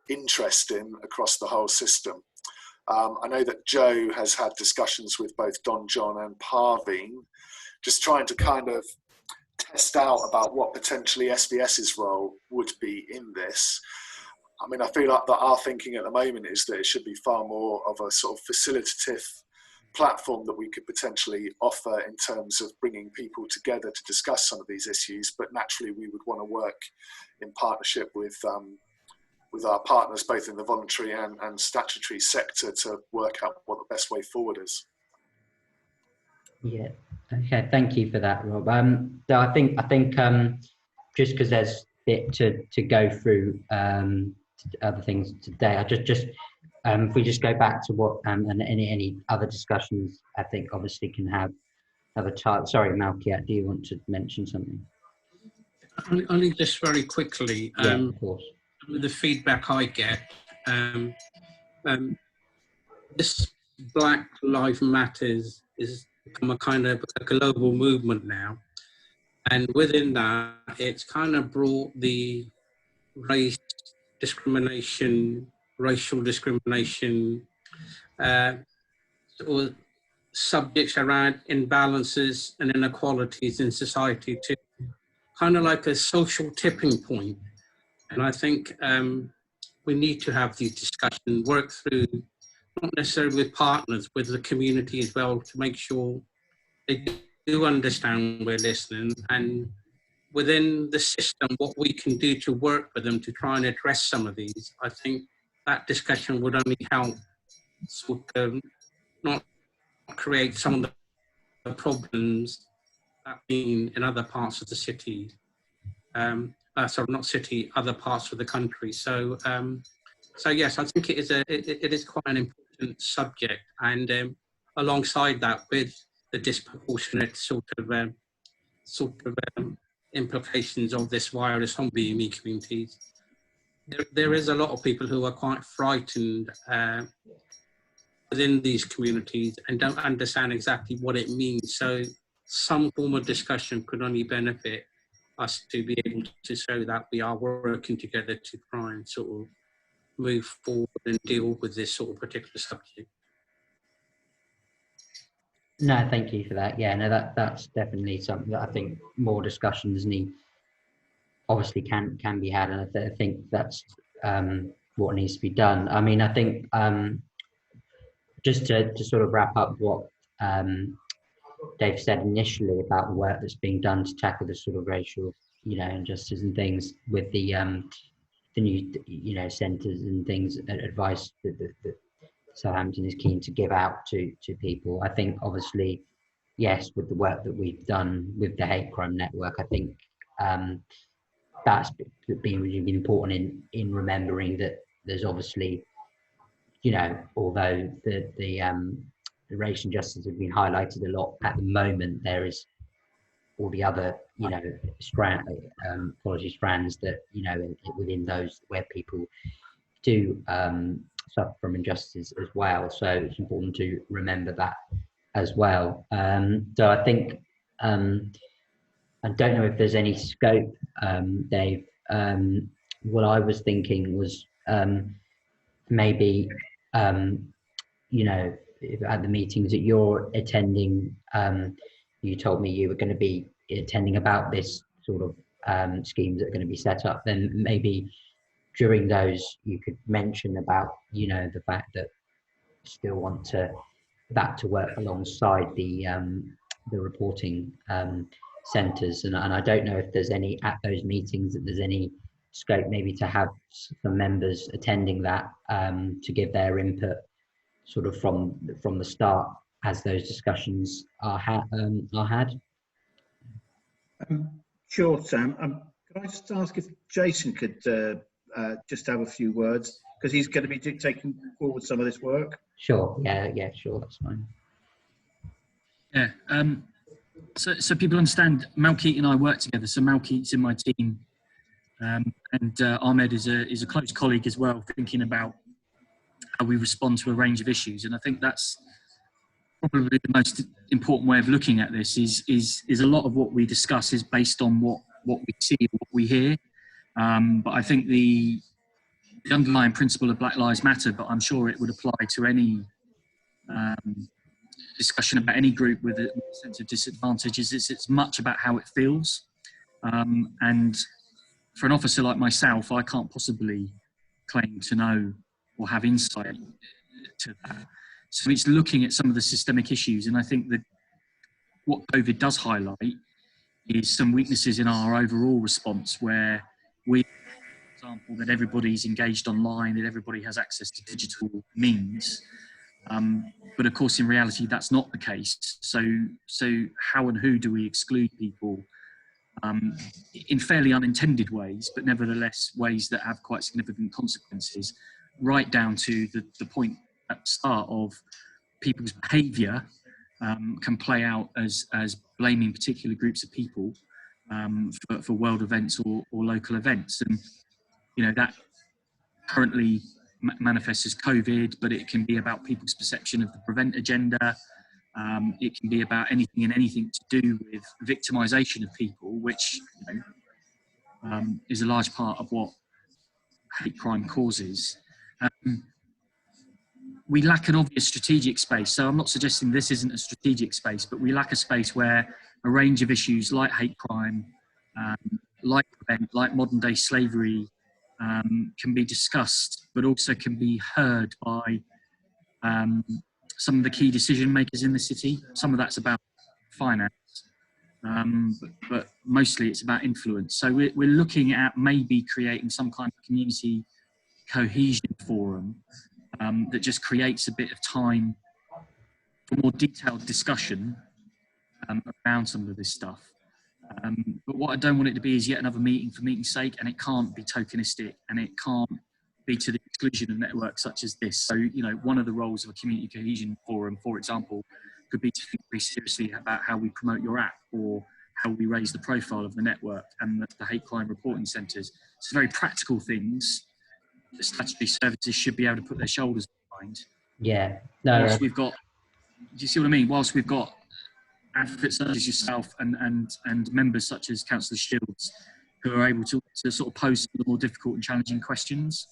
interest in across the whole system. I know that Joe has had discussions with both Don John and Parveen, just trying to kind of test out about what potentially SVS's role would be in this. I mean, I feel like that our thinking at the moment is that it should be far more of a sort of facilitative platform that we could potentially offer in terms of bringing people together to discuss some of these issues. But naturally, we would want to work in partnership with our partners, both in the voluntary and statutory sector, to work out what the best way forward is. Yeah. Okay. Thank you for that, Rob. So I think just because there's a bit to go through other things today, I just if we just go back to what and any other discussions, I think obviously can have a time. Sorry, Malkiat, do you want to mention something? Only just very quickly. Yeah, of course. With the feedback I get, this Black Lives Matters is become a kind of a global movement now, and within that, it's kind of brought the race discrimination, racial discrimination, or subjects around imbalances and inequalities in society to kind of like a social tipping point. And I think we need to have these discussions, work through, not necessarily with partners, with the community as well, to make sure they do understand we're listening, and within the system, what we can do to work with them to try and address some of these. I think that discussion would only help sort of not create some of the problems that been in other parts of the city. Sorry, not city, other parts of the country. So, so yes, I think it is quite an important subject, and alongside that, with the disproportionate sort of implications of this virus on BME communities, there is a lot of people who are quite frightened within these communities and don't understand exactly what it means. So, some form of discussion could only benefit us to be able to show that we are working together to try and sort of move forward and deal with this sort of particular subject. No, thank you for that. Yeah, no, that's definitely something that I think more discussions obviously can be had, and I think that's what needs to be done. I mean, I think just to sort of wrap up what Dave said initially about the work that's being done to tackle the sort of racial, injustices and things with the new, centres and things, advice that Southampton is keen to give out to people. I think obviously, yes, with the work that we've done with the hate crime network, I think that's been really important in remembering that there's obviously, although the racial injustice has been highlighted a lot at the moment, there is all the other, strands that, within those where people do suffer from injustice as well. So it's important to remember that as well. So I think, I don't know if there's any scope, Dave. What I was thinking was maybe, if at the meetings that you're attending, you told me you were going to be attending about this sort of schemes that are going to be set up, then maybe during those you could mention about, the fact that you still want that to work alongside the reporting centres. And I don't know if there's any, at those meetings, that there's any scope maybe to have some members attending that to give their input sort of from the start as those discussions are had. Sure, Sam. Could I just ask if Jason could just have a few words, because he's going to be taking forward some of this work? Sure. Yeah, sure. That's fine. Yeah. So people understand, Malkeet and I work together. So Malkeet's in my team, and Ahmed is a close colleague as well, thinking about how we respond to a range of issues. And I think that's probably the most important way of looking at this. Is a lot of what we discuss is based on what we see, what we hear. But I think the underlying principle of Black Lives Matter, but I'm sure it would apply to any discussion about any group with a sense of disadvantage, is it's much about how it feels. And for an officer like myself, I can't possibly claim to know or have insight to that. So it's looking at some of the systemic issues. And I think that what COVID does highlight is some weaknesses in our overall response, where we example, that everybody's engaged online, that everybody has access to digital means. But of course, in reality, that's not the case. So how and who do we exclude people in fairly unintended ways, but nevertheless ways that have quite significant consequences, right down to the point at the start of people's behaviour can play out as blaming particular groups of people for world events or local events. And, you know, that currently manifests as COVID, but it can be about people's perception of the prevent agenda. It can be about anything and anything to do with victimisation of people, which, you know, is a large part of what hate crime causes. We lack an obvious strategic space. So I'm not suggesting this isn't a strategic space, but we lack a space where a range of issues like hate crime, like prevent, like modern day slavery, can be discussed, but also can be heard by some of the key decision makers in the city. Some of that's about finance, but mostly it's about influence. So we're looking at maybe creating some kind of community cohesion forum that just creates a bit of time for more detailed discussion around some of this stuff. But what I don't want it to be is yet another meeting for meeting's sake, and it can't be tokenistic, and it can't be to the exclusion of networks such as this. So, you know, one of the roles of a community cohesion forum, for example, could be to think very seriously about how we promote your app or how we raise the profile of the network and the hate crime reporting centres. It's very practical things that statutory services should be able to put their shoulders behind. Yeah. No. Whilst we've got, do you see what I mean? Whilst we've got advocates such as yourself and members such as Councillor Shields who are able to sort of pose some of the more difficult and challenging questions.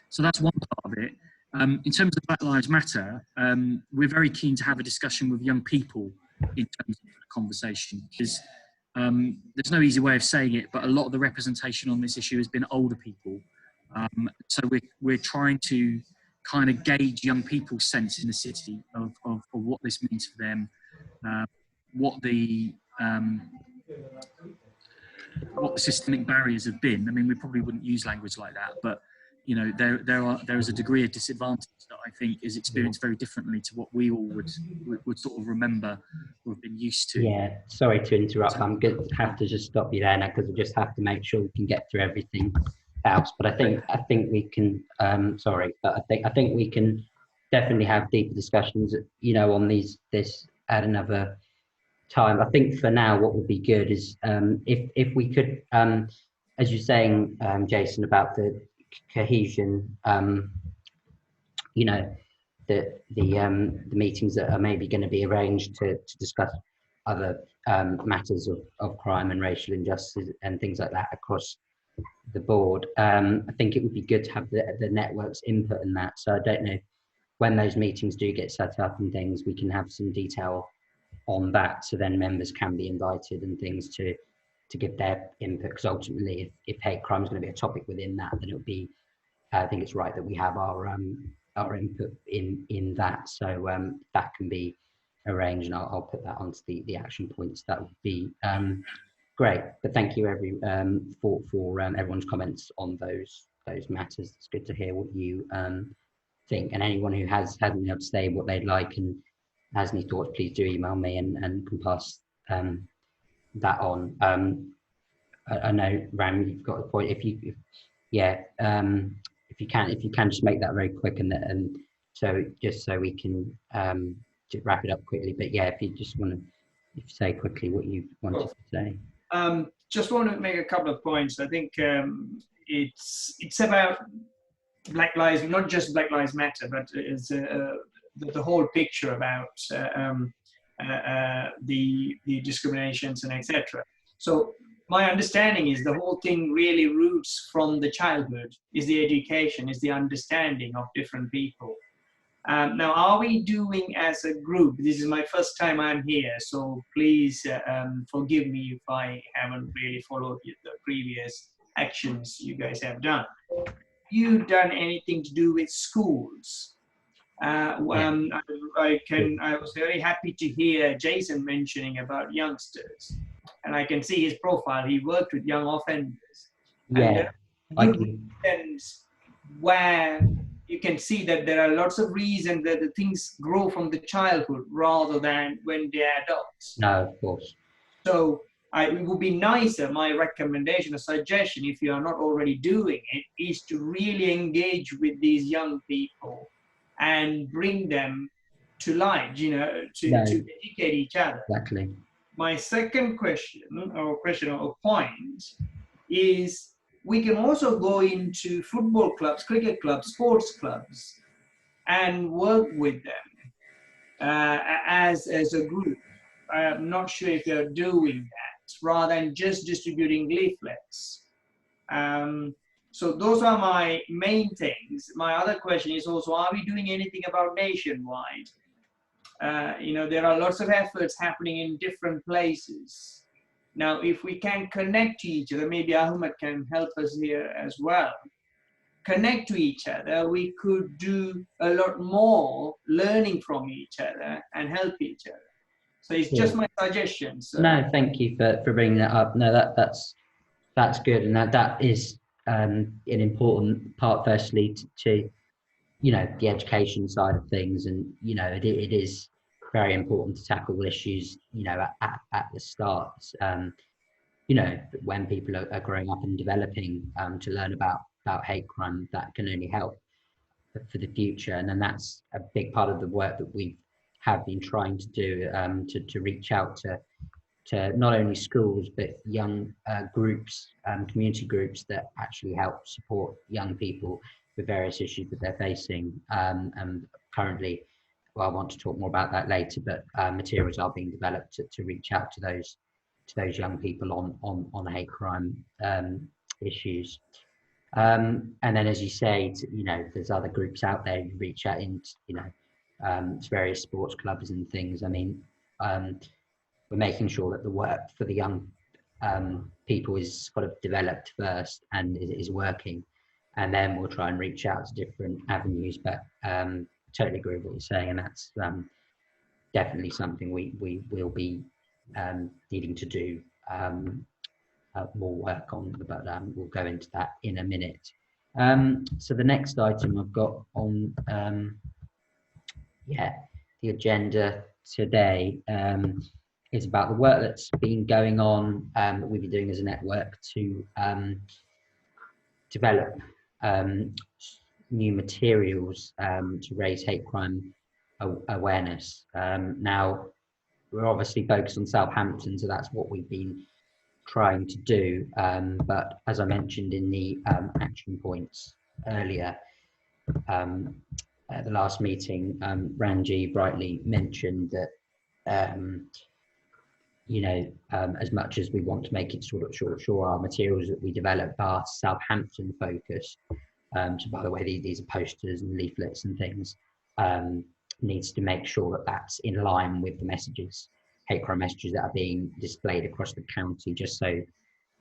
So that's one part of it. In terms of Black Lives Matter, we're very keen to have a discussion with young people in terms of the conversation, because there's no easy way of saying it, but a lot of the representation on this issue has been older people. So we're trying to kind of gauge young people's sense in the city of what this means for them, what the systemic barriers have been. I mean, we probably wouldn't use language like that, but you know, there is a degree of disadvantage that I think is experienced very differently to what we all would sort of remember or have been used to. Yeah, sorry to interrupt. I'm going to have to just stop you there now, because we just have to make sure we can get through everything else. But I think we can. Sorry, but I think we can definitely have deeper discussions, you know, on this at another time. I think for now, what would be good is if we could, as you're saying, Jason, about the cohesion, you know, the meetings that are maybe going to be arranged to discuss other matters of crime and racial injustice and things like that across the board. I think it would be good to have the network's input in that. So I don't know, when those meetings do get set up and things, we can have some detail on that, so then members can be invited and things to give their input, because ultimately if hate crime is going to be a topic within that, then it would be, I think it's right that we have our input in that. So that can be arranged, and I'll put that onto the action points. That would be great. But thank you for everyone's comments on those matters. It's good to hear what you think, and anyone who hasn't been able to say what they'd like and has any thoughts, please do email me and can pass that on. I know, Ram, you've got a point. If you can just make that very quick, and so just so we can wrap it up quickly. But yeah, if you just want to say quickly what you wanted to say. Just want to make a couple of points. I think it's about Black Lives, not just Black Lives Matter, but it's the whole picture about the discriminations and etc. So my understanding is the whole thing really roots from the childhood, is the education, is the understanding of different people. Now, are we doing as a group, this is my first time I'm here, so please forgive me if I haven't really followed the previous actions you guys have done. Have you done anything to do with schools? I was very happy to hear Jason mentioning about youngsters, and I can see his profile. He worked with young offenders. Yeah. incidents where you can see that there are lots of reasons that the things grow from the childhood rather than when they're adults. No, of course. So it would be nicer, my recommendation or suggestion, if you are not already doing it, is to really engage with these young people and bring them to light, to educate each other. Exactly. My second question or point is, we can also go into football clubs, cricket clubs, sports clubs, and work with them as a group. I'm not sure if they're doing that, rather than just distributing leaflets. So those are my main things. My other question is also, are we doing anything about nationwide? There are lots of efforts happening in different places. Now, if we can connect to each other, maybe Ahmed can help us here as well. Connect to each other, we could do a lot more learning from each other and help each other. So it's just my suggestion. So. No, thank you for bringing that up. No, that's good, and that is an important part. Firstly, to the education side of things, and it is very important to tackle issues at the start. When people are growing up and developing to learn about hate crime, that can only help for the future. And then that's a big part of the work that we have been trying to do, to reach out to not only schools but young groups, community groups that actually help support young people with various issues that they're facing. And currently, I want to talk more about that later, but materials are being developed to reach out to those young people on hate crime issues. And then, as you say, there's other groups out there who reach out into various sports clubs and things. I mean, we're making sure that the work for the young people is sort of developed first and is working, and then we'll try and reach out to different avenues. But totally agree with what you're saying, and that's definitely something we will be needing to do more work on, but we'll go into that in a minute. So the next item I've got on the agenda today is about the work that's been going on that we've been doing as a network to develop new materials to raise hate crime awareness. Now, we're obviously focused on Southampton, so that's what we've been trying to do. But as I mentioned in the action points earlier, at the last meeting, Ranji brightly mentioned that as much as we want to make it sort of sure our materials that we develop are Southampton focused. So by the way, these are posters and leaflets and things. Needs to make sure that that's in line with the messages, hate crime messages that are being displayed across the county, just so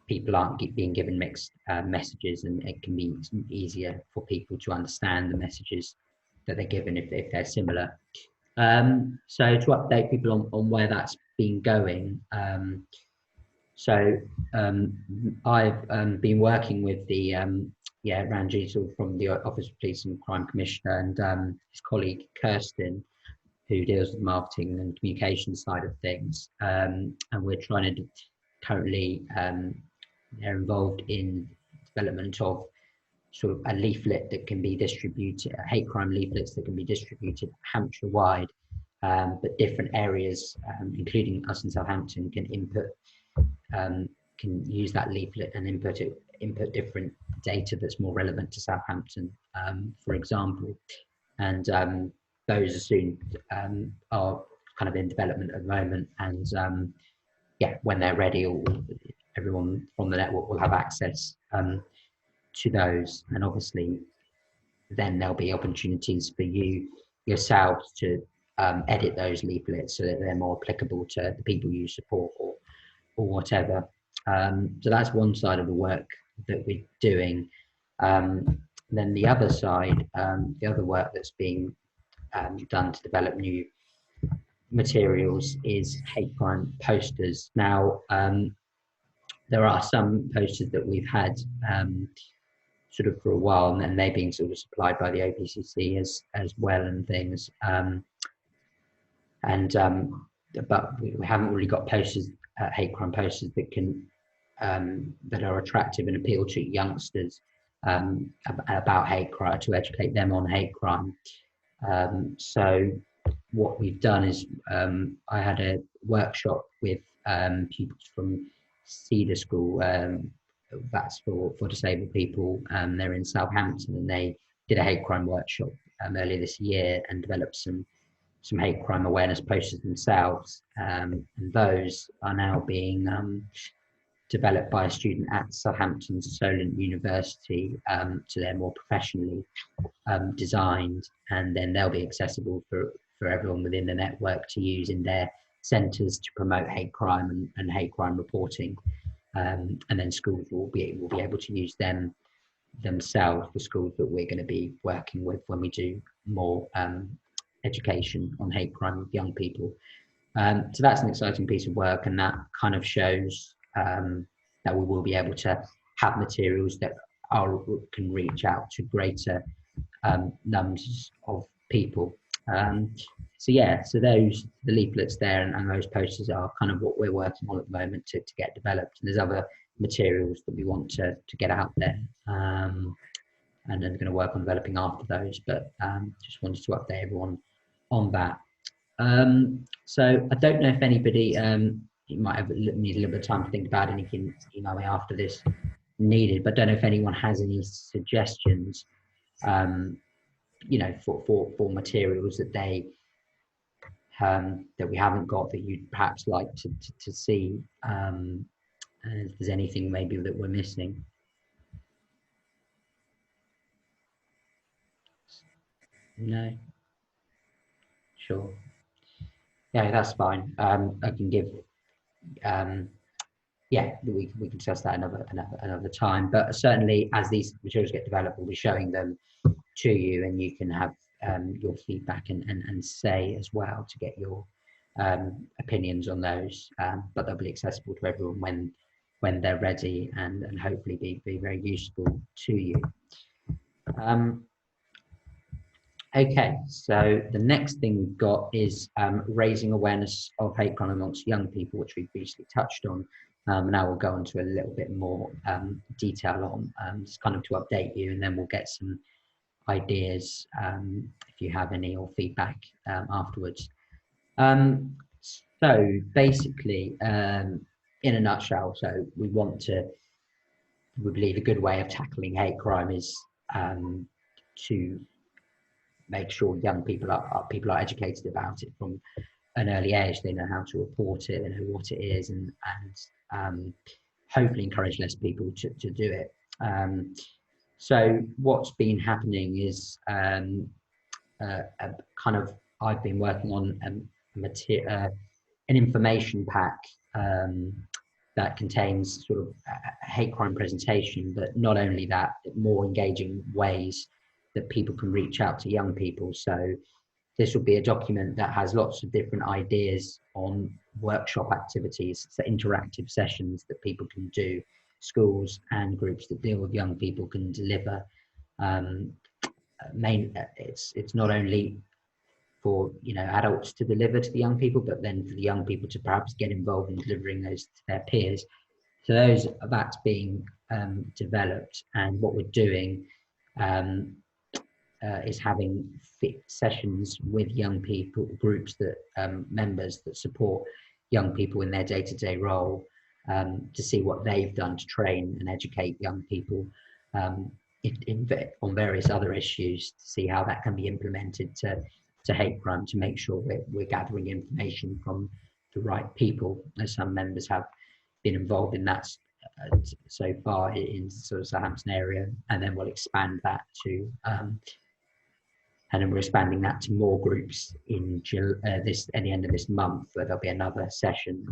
people aren't being given mixed messages, and it can be easier for people to understand the messages that they're given if they're similar. So to update people on where that's been going, I've been working with the Ranji from the Office of Police and Crime Commissioner, and his colleague Kirsten, who deals with the marketing and communication side of things, and we're trying to currently they're involved in development of sort of a leaflet that can be distributed, hate crime leaflets that can be distributed Hampshire wide, but different areas, including us in Southampton, can use that leaflet and input different data that's more relevant to Southampton, for example. And those are soon are kind of in development at the moment, and when they're ready, everyone from the network will have access to those. And obviously then there'll be opportunities for yourselves to edit those leaflets so that they're more applicable to the people you support or whatever. So that's one side of the work that we're doing. Then the other side, the other work that's being done to develop new materials is hate crime posters. Now, there are some posters that we've had sort of for a while, and then they're being sort of supplied by the OPCC as well and things. But we haven't really got posters, hate crime posters that can that are attractive and appeal to youngsters about hate crime, to educate them on hate crime. So what we've done is I had a workshop with pupils from Cedar School, that's for disabled people. They're in Southampton, and they did a hate crime workshop earlier this year and developed some hate crime awareness posters themselves, and those are now being developed by a student at Southampton Solent University, so they're more professionally designed, and then they'll be accessible for everyone within the network to use in their centres to promote hate crime and hate crime reporting, and then schools will be able to use them themselves, the schools that we're going to be working with when we do more education on hate crime with young people. So that's an exciting piece of work, and that kind of shows that we will be able to have materials that can reach out to greater numbers of people. So the leaflets there and those posters are kind of what we're working on at the moment to get developed. And there's other materials that we want to get out there, and then going to work on developing after those. But just wanted to update everyone on that. So I don't know if anybody, you might have need a little bit of time to think about anything, email me after this needed, but I don't know if anyone has any suggestions, you know, for materials that they that we haven't got that you'd perhaps like to see, and if there's anything maybe that we're missing. No? Sure. Yeah, that's fine. I can give, yeah, we can discuss that another time. But certainly, as these materials get developed, we'll be showing them to you, and you can have your feedback and say as well to get your opinions on those. But they'll be accessible to everyone when they're ready, and hopefully be very useful to you. Okay, so the next thing we've got is raising awareness of hate crime amongst young people, which we've briefly touched on. Now we'll go into a little bit more detail on, just kind of to update you, and then we'll get some ideas if you have any, or feedback afterwards. So basically, in a nutshell, so we believe a good way of tackling hate crime is to make sure young people are educated about it from an early age. They know how to report it, they know what it is, and hopefully encourage less people to do it. So what's been happening is I've been working on an information pack that contains sort of a hate crime presentation, but not only that, more engaging ways that people can reach out to young people. So this will be a document that has lots of different ideas on workshop activities, so interactive sessions that people can do, schools and groups that deal with young people can deliver. It's not only for adults to deliver to the young people, but then for the young people to perhaps get involved in delivering those to their peers. So that's being developed, and what we're doing is having sessions with young people, groups that members that support young people in their day-to-day role, to see what they've done to train and educate young people on various other issues, to see how that can be implemented to hate crime, to make sure we're gathering information from the right people, as some members have been involved in that so far in sort of Southampton area, and then we'll expand that to and then we're expanding that to more groups at the end of this month, where there'll be another session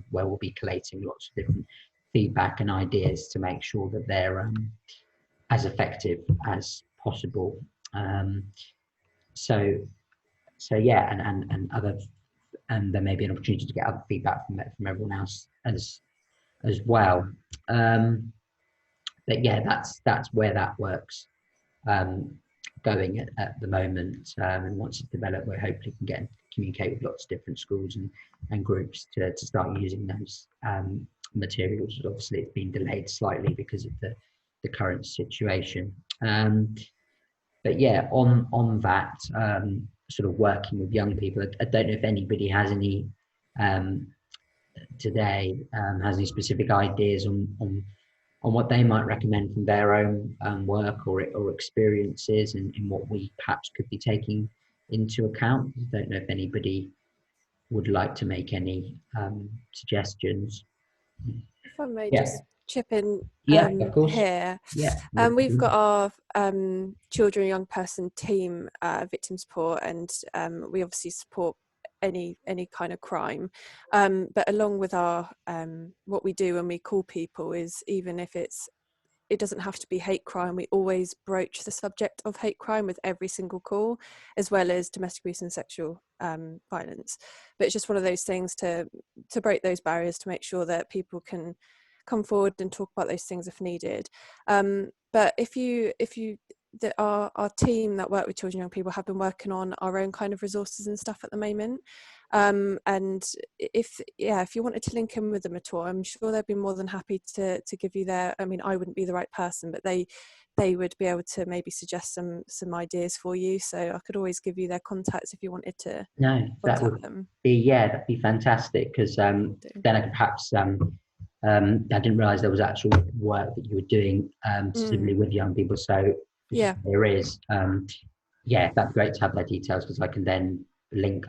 where we'll be collating lots of different feedback and ideas to make sure that they're as effective as possible. So yeah, and there may be an opportunity to get other feedback from everyone else as well. but yeah, that's where that works going at the moment. And once it's developed, we hopefully can communicate with lots of different schools and groups to start using those materials. Obviously, it's been delayed slightly because of the current situation. But yeah, on that sort of working with young people, I don't know if anybody has any today has any specific ideas on what they might recommend from their own work or experiences, and in what we perhaps could be taking into account. I don't know if anybody would like to make any suggestions. If I may Yeah. just chip in Of course. here. Yeah. We've got our children and young person team, victim support, and we obviously support any kind of crime. But along with our what we do when we call people is, even if it doesn't have to be hate crime, we always broach the subject of hate crime with every single call, as well as domestic abuse and sexual violence. But it's just one of those things to break those barriers, to make sure that people can come forward and talk about those things if needed. But our team that work with children and young people have been working on our own kind of resources and stuff at the moment. And if you wanted to link in with them at all, I'm sure they'd be more than happy to give you their, I mean, I wouldn't be the right person, but they would be able to maybe suggest some ideas for you. So I could always give you their contacts if you wanted to. No, that would that'd be fantastic, because then I could perhaps I didn't realise there was actual work that you were doing specifically with young people. So yeah, there is. That'd be great to have their details, because I can then link,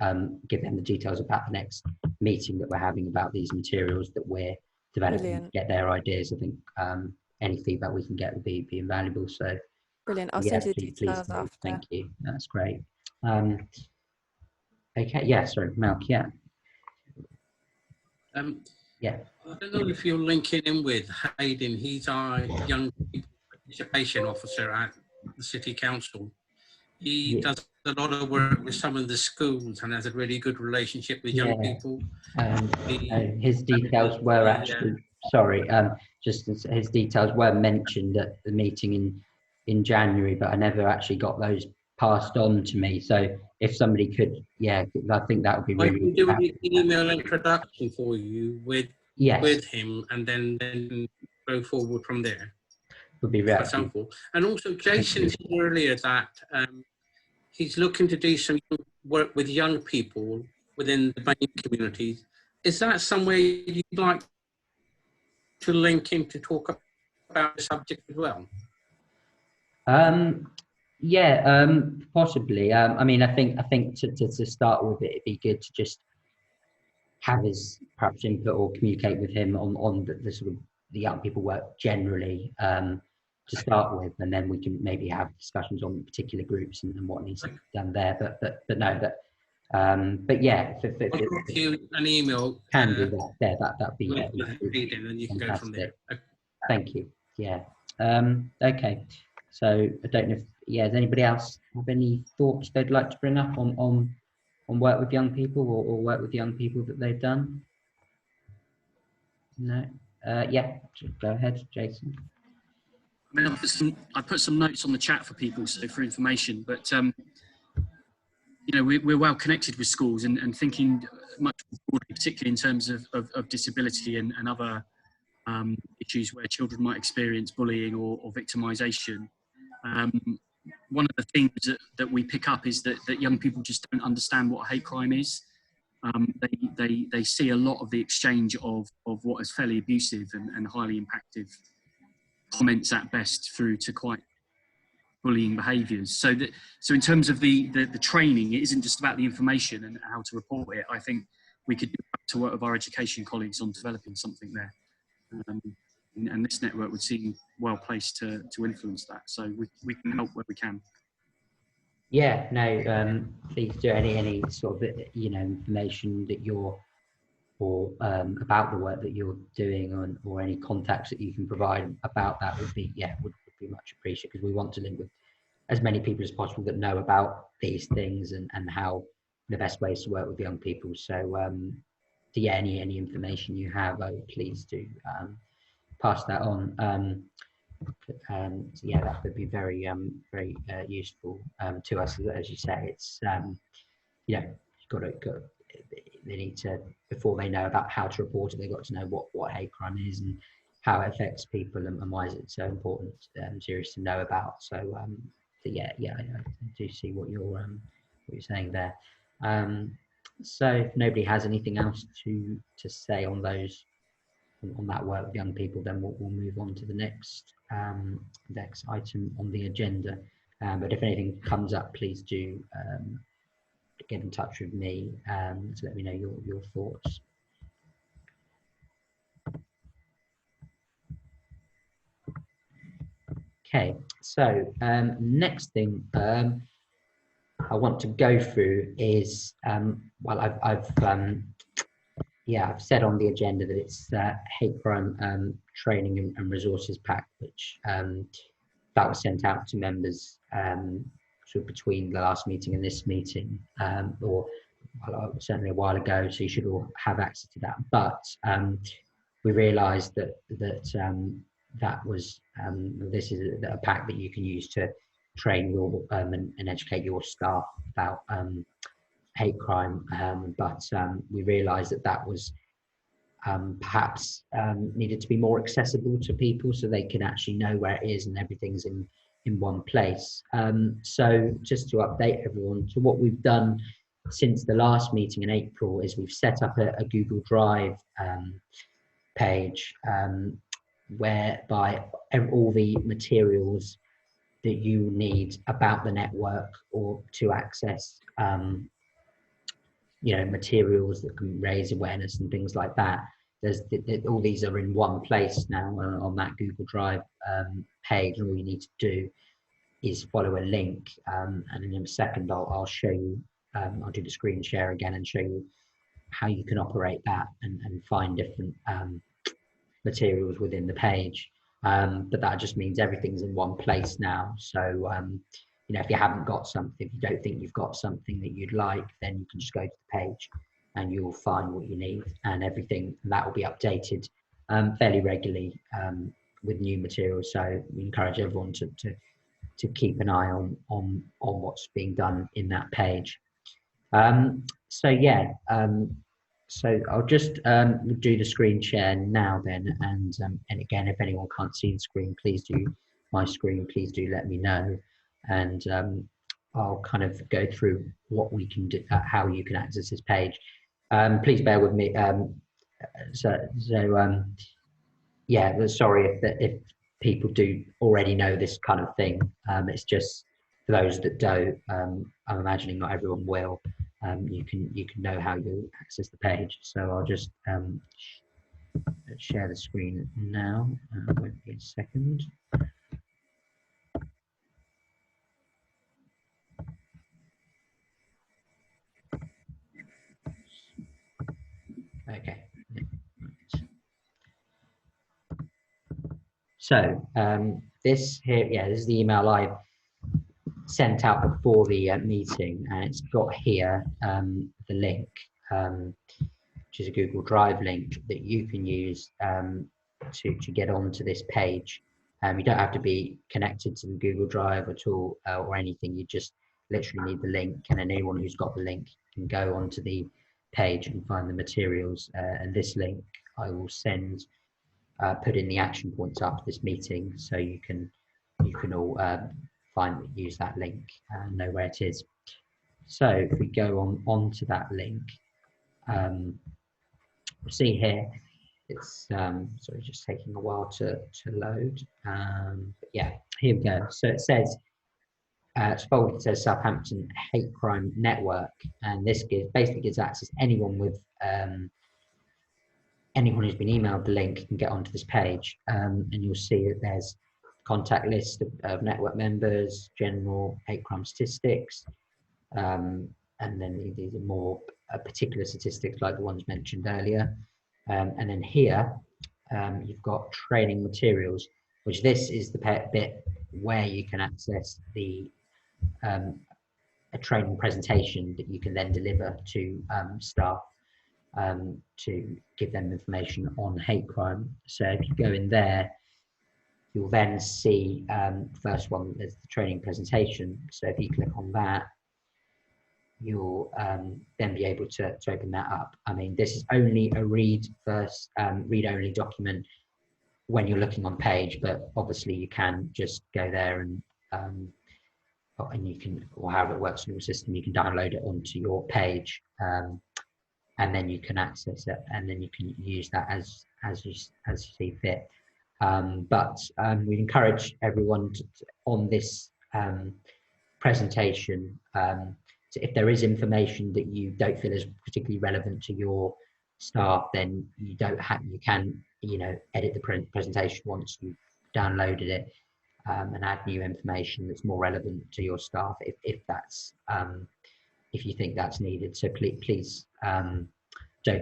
give them the details about the next meeting that we're having about these materials that we're developing. Brilliant. Get their ideas. I think any feedback we can get would be invaluable. So brilliant. I'll send you the details after. Thank you. That's great. Okay. Yeah. Sorry, Malk. Yeah. Yeah. I don't know if you're linking in with Hayden. He's our young people participation officer at the City Council. He does a lot of work with some of the schools and has a really good relationship with young people. His details were actually, his details were mentioned at the meeting in January, but I never actually got those passed on to me. So if somebody could, I think that would be really. I can do an email introduction for you with him, and then go forward from there. Would be very helpful. And also, Jason said earlier that he's looking to do some work with young people within the BAME communities. Is that somewhere you'd like to link in to talk about the subject as well? Possibly. I mean, I think to start with, it'd be good to just have his perhaps input or communicate with him on the sort of the young people work generally to start with, and then we can maybe have discussions on particular groups and what needs to be done there. But yeah, I'll drop you an email. Can do that. There, that'd be and you can go from there. Okay. Thank you. Yeah. Okay. So I don't know if does anybody else have any thoughts they'd like to bring up on work with young people or work with young people that they've done? No. Go ahead, Jason. I mean, I put some notes on the chat for people, so for information. But we're well connected with schools and thinking much more broadly, particularly in terms of disability and other issues where children might experience bullying or victimisation. One of the things that we pick up is that young people just don't understand what hate crime is. They see a lot of the exchange of what is fairly abusive and highly impactful comments at best through to quite bullying behaviours. So in terms of the training, it isn't just about the information and how to report it. I think we could do to work with our education colleagues on developing something there. And this network would seem well placed to influence that. So we can help where we can. Yeah, no, please do any sort of information that you're about the work that you're doing or any contacts that you can provide about that would be much appreciated, because we want to link with as many people as possible that know about these things and how the best ways to work with young people. So any information you have, please do pass that on. So yeah, that would be very very useful to us. As you say, it's you know, they need to, before they know about how to report it, they've got to know what hate crime is and how it affects people, and why is it so important, serious to know about. So yeah, I do see what you're saying there. So if nobody has anything else to say on those, on that work with young people, then we'll move on to the next item on the agenda. But if anything comes up, please do get in touch with me to let me know your thoughts. Okay, so next thing I want to go through is well, I've said on the agenda that it's hate crime training and resources pack, which that was sent out to members sort of between the last meeting and this meeting, or certainly a while ago, so you should all have access to that. But we realised that that was this is a pack that you can use to train your and educate your staff about hate crime, but we realised that was perhaps needed to be more accessible to people, so they can actually know where it is and everything's in one place. So just to update everyone, so what we've done since the last meeting in April is we've set up a Google Drive page whereby all the materials that you need about the network or to access materials that can raise awareness and things like that. All these are in one place now on that Google Drive page, and all you need to do is follow a link, and in a second I'll show you, I'll do the screen share again and show you how you can operate that and find different materials within the page. But that just means everything's in one place now. So if you haven't got something, if you don't think you've got something that you'd like, then you can just go to the page and you'll find what you need, and everything that will be updated fairly regularly with new materials. So we encourage everyone to keep an eye on what's being done in that page. So I'll just do the screen share now then, and again, if anyone can't see the screen, please do let me know, and I'll kind of go through what we can do, how you can access this page. Please bear with me. Sorry if people do already know this kind of thing. It's just for those that don't. I'm imagining not everyone will. You can know how you access the page. So I'll just share the screen now. Won't be a second. Okay. So this here, this is the email I sent out before the meeting, and it's got here the link, which is a Google Drive link that you can use to get onto this page. You don't have to be connected to the Google Drive at all or anything. You just literally need the link, and then anyone who's got the link can go onto the page and find the materials. And this link I will send, put in the action points after this meeting, so you can all use that link and know where it is. So if we go onto that link, we'll see here it's sorry, just taking a while to load. But yeah, here we go. So it says it's folded, it says Southampton Hate Crime Network, and this basically gives access to anyone with anyone who's been emailed the link can get onto this page, and you'll see that there's contact list of network members, general hate crime statistics, and then these are more particular statistics like the ones mentioned earlier. And then here you've got training materials, which this is the bit where you can access the a training presentation that you can then deliver to staff to give them information on hate crime. So if you go in there, you'll then see first one, there's the training presentation. So if you click on that, you'll then be able to open that up. I mean, this is only a read-only document when you're looking on page, but obviously you can just go there and you can, or however it works in your system, you can download it onto your page, and then you can access it, and then you can use that as you see fit. But we'd encourage everyone on this presentation, so if there is information that you don't feel is particularly relevant to your staff, then you can edit the presentation once you've downloaded it, and add new information that's more relevant to your staff if you think that's needed. So please don't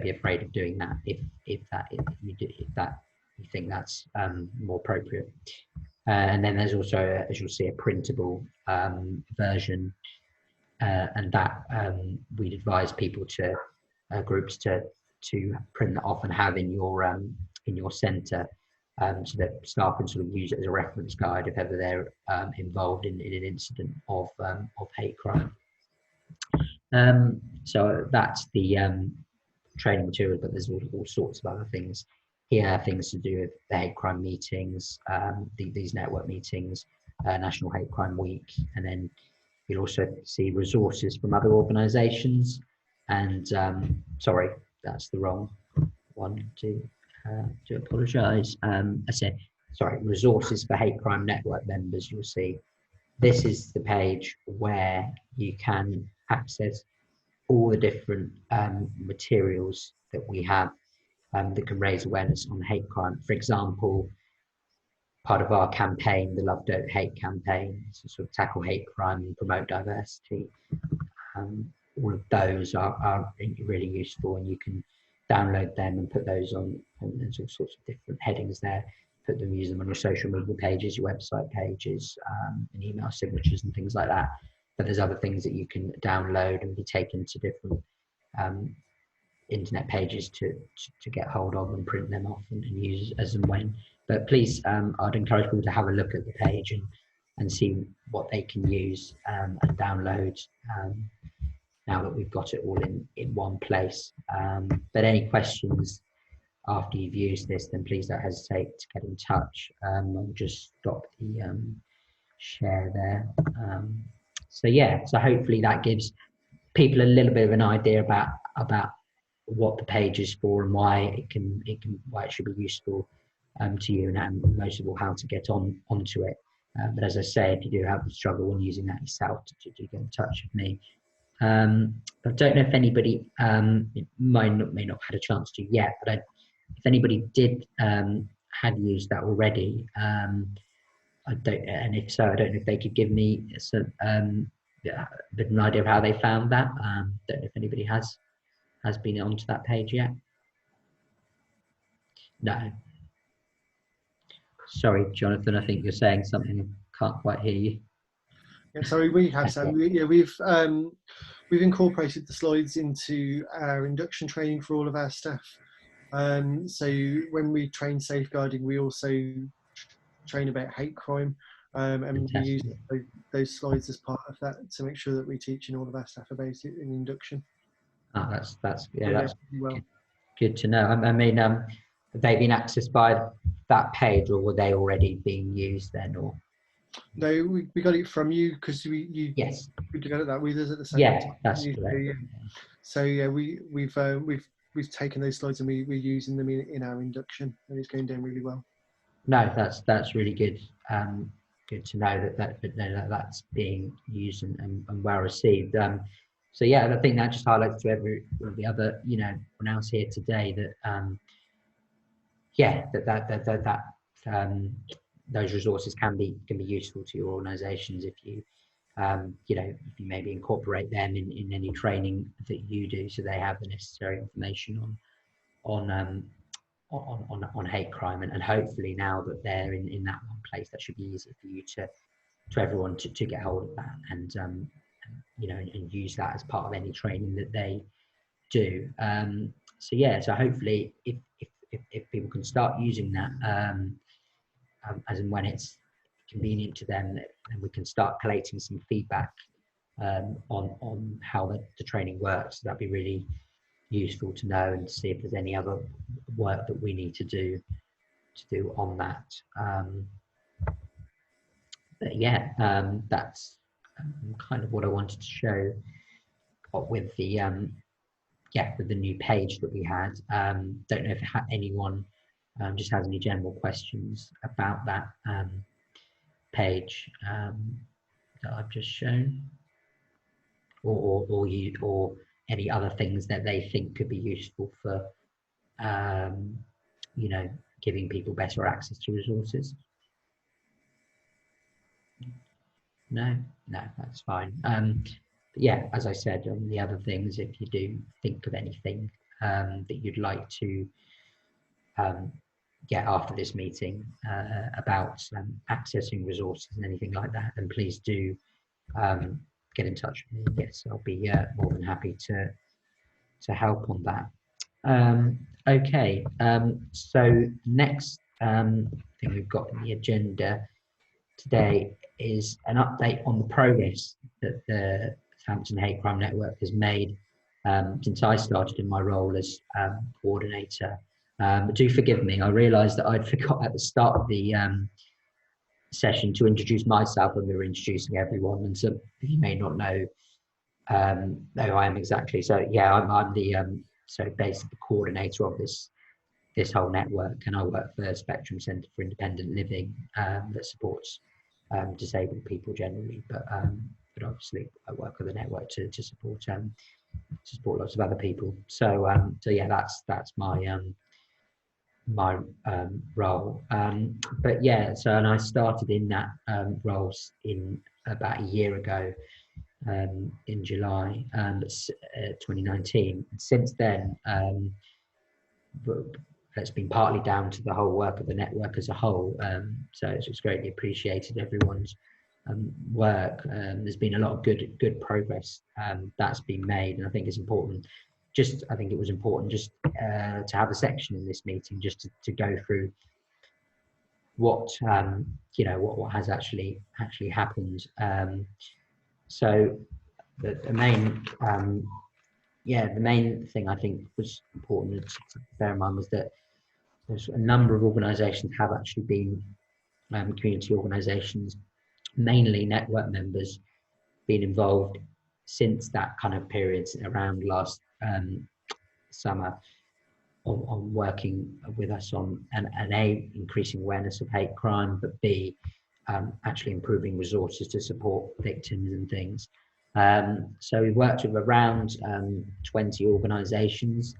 be afraid of doing that if you think that's more appropriate. And then there's also, as you'll see, a printable version, and that we'd advise people groups to print that off and have in your centre, so that staff can sort of use it as a reference guide if ever they're involved in an incident of hate crime. So that's the training material, but there's all sorts of other things here, things to do with the hate crime meetings, these network meetings, National Hate Crime Week, and then you'll also see resources from other organisations. And sorry, that's the wrong one. To apologise. I said, sorry, resources for hate crime network members. You'll see this is the page where you can access all the different materials that we have that can raise awareness on hate crime. For example, part of our campaign, the Love Don't Hate campaign, to sort of tackle hate crime and promote diversity. All of those are really useful, and you can download them and put those on, and there's all sorts of different headings there. Use them on your social media pages, your website pages, and email signatures and things like that. But there's other things that you can download and be taken to different internet pages to get hold of and print them off and use as and when. But please, I'd encourage people to have a look at the page and see what they can use and download now that we've got it all in one place. But any questions after you've used this, then please don't hesitate to get in touch. I'll just stop the share there. So yeah, so hopefully that gives people a little bit of an idea about what the page is for and why why it should be useful to you, and most of all how to get onto it. But as I say, if you do have a struggle when using that yourself, to get in touch with me. I don't know if anybody may not have had a chance to yet, but if anybody did had used that already, I don't, and if so, I don't know if they could give me an idea of how they found that. Don't know if anybody has been onto that page yet. No. Sorry, Jonathan, I think you're saying something. I can't quite hear you. Yeah, sorry, we have some. We've incorporated the slides into our induction training for all of our staff. So when we train safeguarding, we also train about hate crime, and we use those slides as part of that to make sure that we're teaching all of our staff about it in induction. Oh, that's well. Good to know. I mean, have they been accessed by that page, or were they already being used then? Or no, we got it from you because yes, we got that with us at the same time. That's correct. So yeah, we've taken those slides and we're using them in our induction, and it's going down really well. No, that's really good. Good to know that's being used and well received. So yeah, I think that just highlights to every the other everyone else here today that those resources can be useful to your organisations if you if you maybe incorporate them in any training that you do, so they have the necessary information on hate crime, and hopefully now that they're in that one place, that should be easy for you to everyone to get hold of that and and use that as part of any training that they do. So yeah, so hopefully if people can start using that, as and when it's convenient to them, and we can start collating some feedback on how the training works. That'd be really useful to know, and to see if there's any other work that we need to do on that. But yeah, that's kind of what I wanted to show with the with the new page that we had. Don't know if anyone just has any general questions about that page that I've just shown, or any other things that they think could be useful for you know, giving people better access to resources. No, that's fine. But yeah, as I said, on the other things, if you do think of anything that you'd like to get after this meeting about accessing resources and anything like that, then please do get in touch with me. Yes, I'll be more than happy to help on that. Okay, so next thing we've got on the agenda today is an update on the progress that the Southampton Hate Crime Network has made since I started in my role as coordinator. But do forgive me, I realised that I'd forgot at the start of the session to introduce myself when we were introducing everyone, and so you may not know who I am exactly. So yeah, I'm the so basically the coordinator of this whole network, and I work for the Spectrum Centre for Independent Living that supports disabled people generally, but obviously I work with the network to support lots of other people. So so yeah, that's my my role. But yeah, so and I started in that role in about a year ago, in July 2019. Since then, it's been partly down to the whole work of the network as a whole. So it's greatly appreciated everyone's work. There's been a lot of good progress that's been made, and I think it's important. I think it was important just to have a section in this meeting just to go through what you know, what has actually happened. So the main the main thing I think was important to bear in mind was that there's a number of organisations have actually been community organisations, mainly network members, been involved since that kind of period around last summer on working with us on A, increasing awareness of hate crime, but B, actually improving resources to support victims and things. So we worked with around 20 organisations,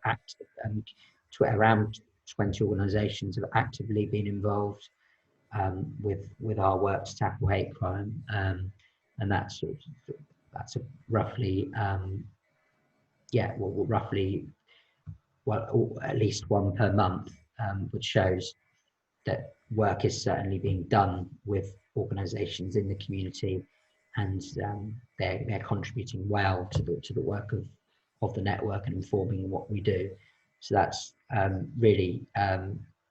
around 20 organisations have actively been involved with our work to tackle hate crime, and that's a roughly at least one per month, which shows that work is certainly being done with organisations in the community, and they're contributing well to the work of the network and informing what we do. So that's really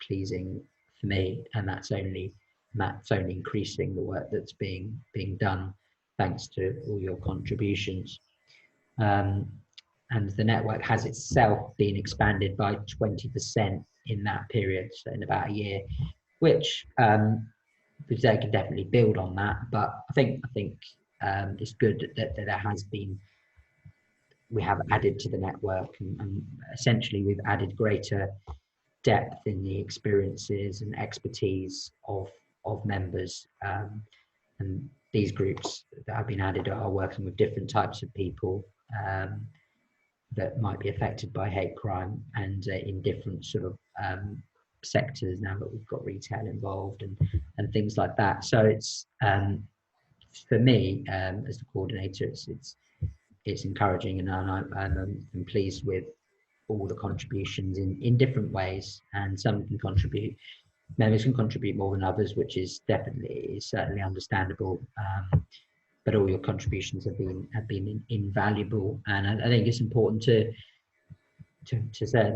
pleasing for me, and that's only increasing the work that's being done thanks to all your contributions. And the network has itself been expanded by 20% in that period, so in about a year, which they can definitely build on that. But I think it's good that there has been. We have added to the network, and essentially we've added greater depth in the experiences and expertise of members. And these groups that have been added are working with different types of people that might be affected by hate crime, and in different sort of sectors now that we've got retail involved and things like that. So it's for me as the coordinator, it's encouraging, and I'm pleased with all the contributions in different ways, and some can contribute. Members can contribute more than others, which is certainly understandable. But all your contributions have been invaluable, and I think it's important to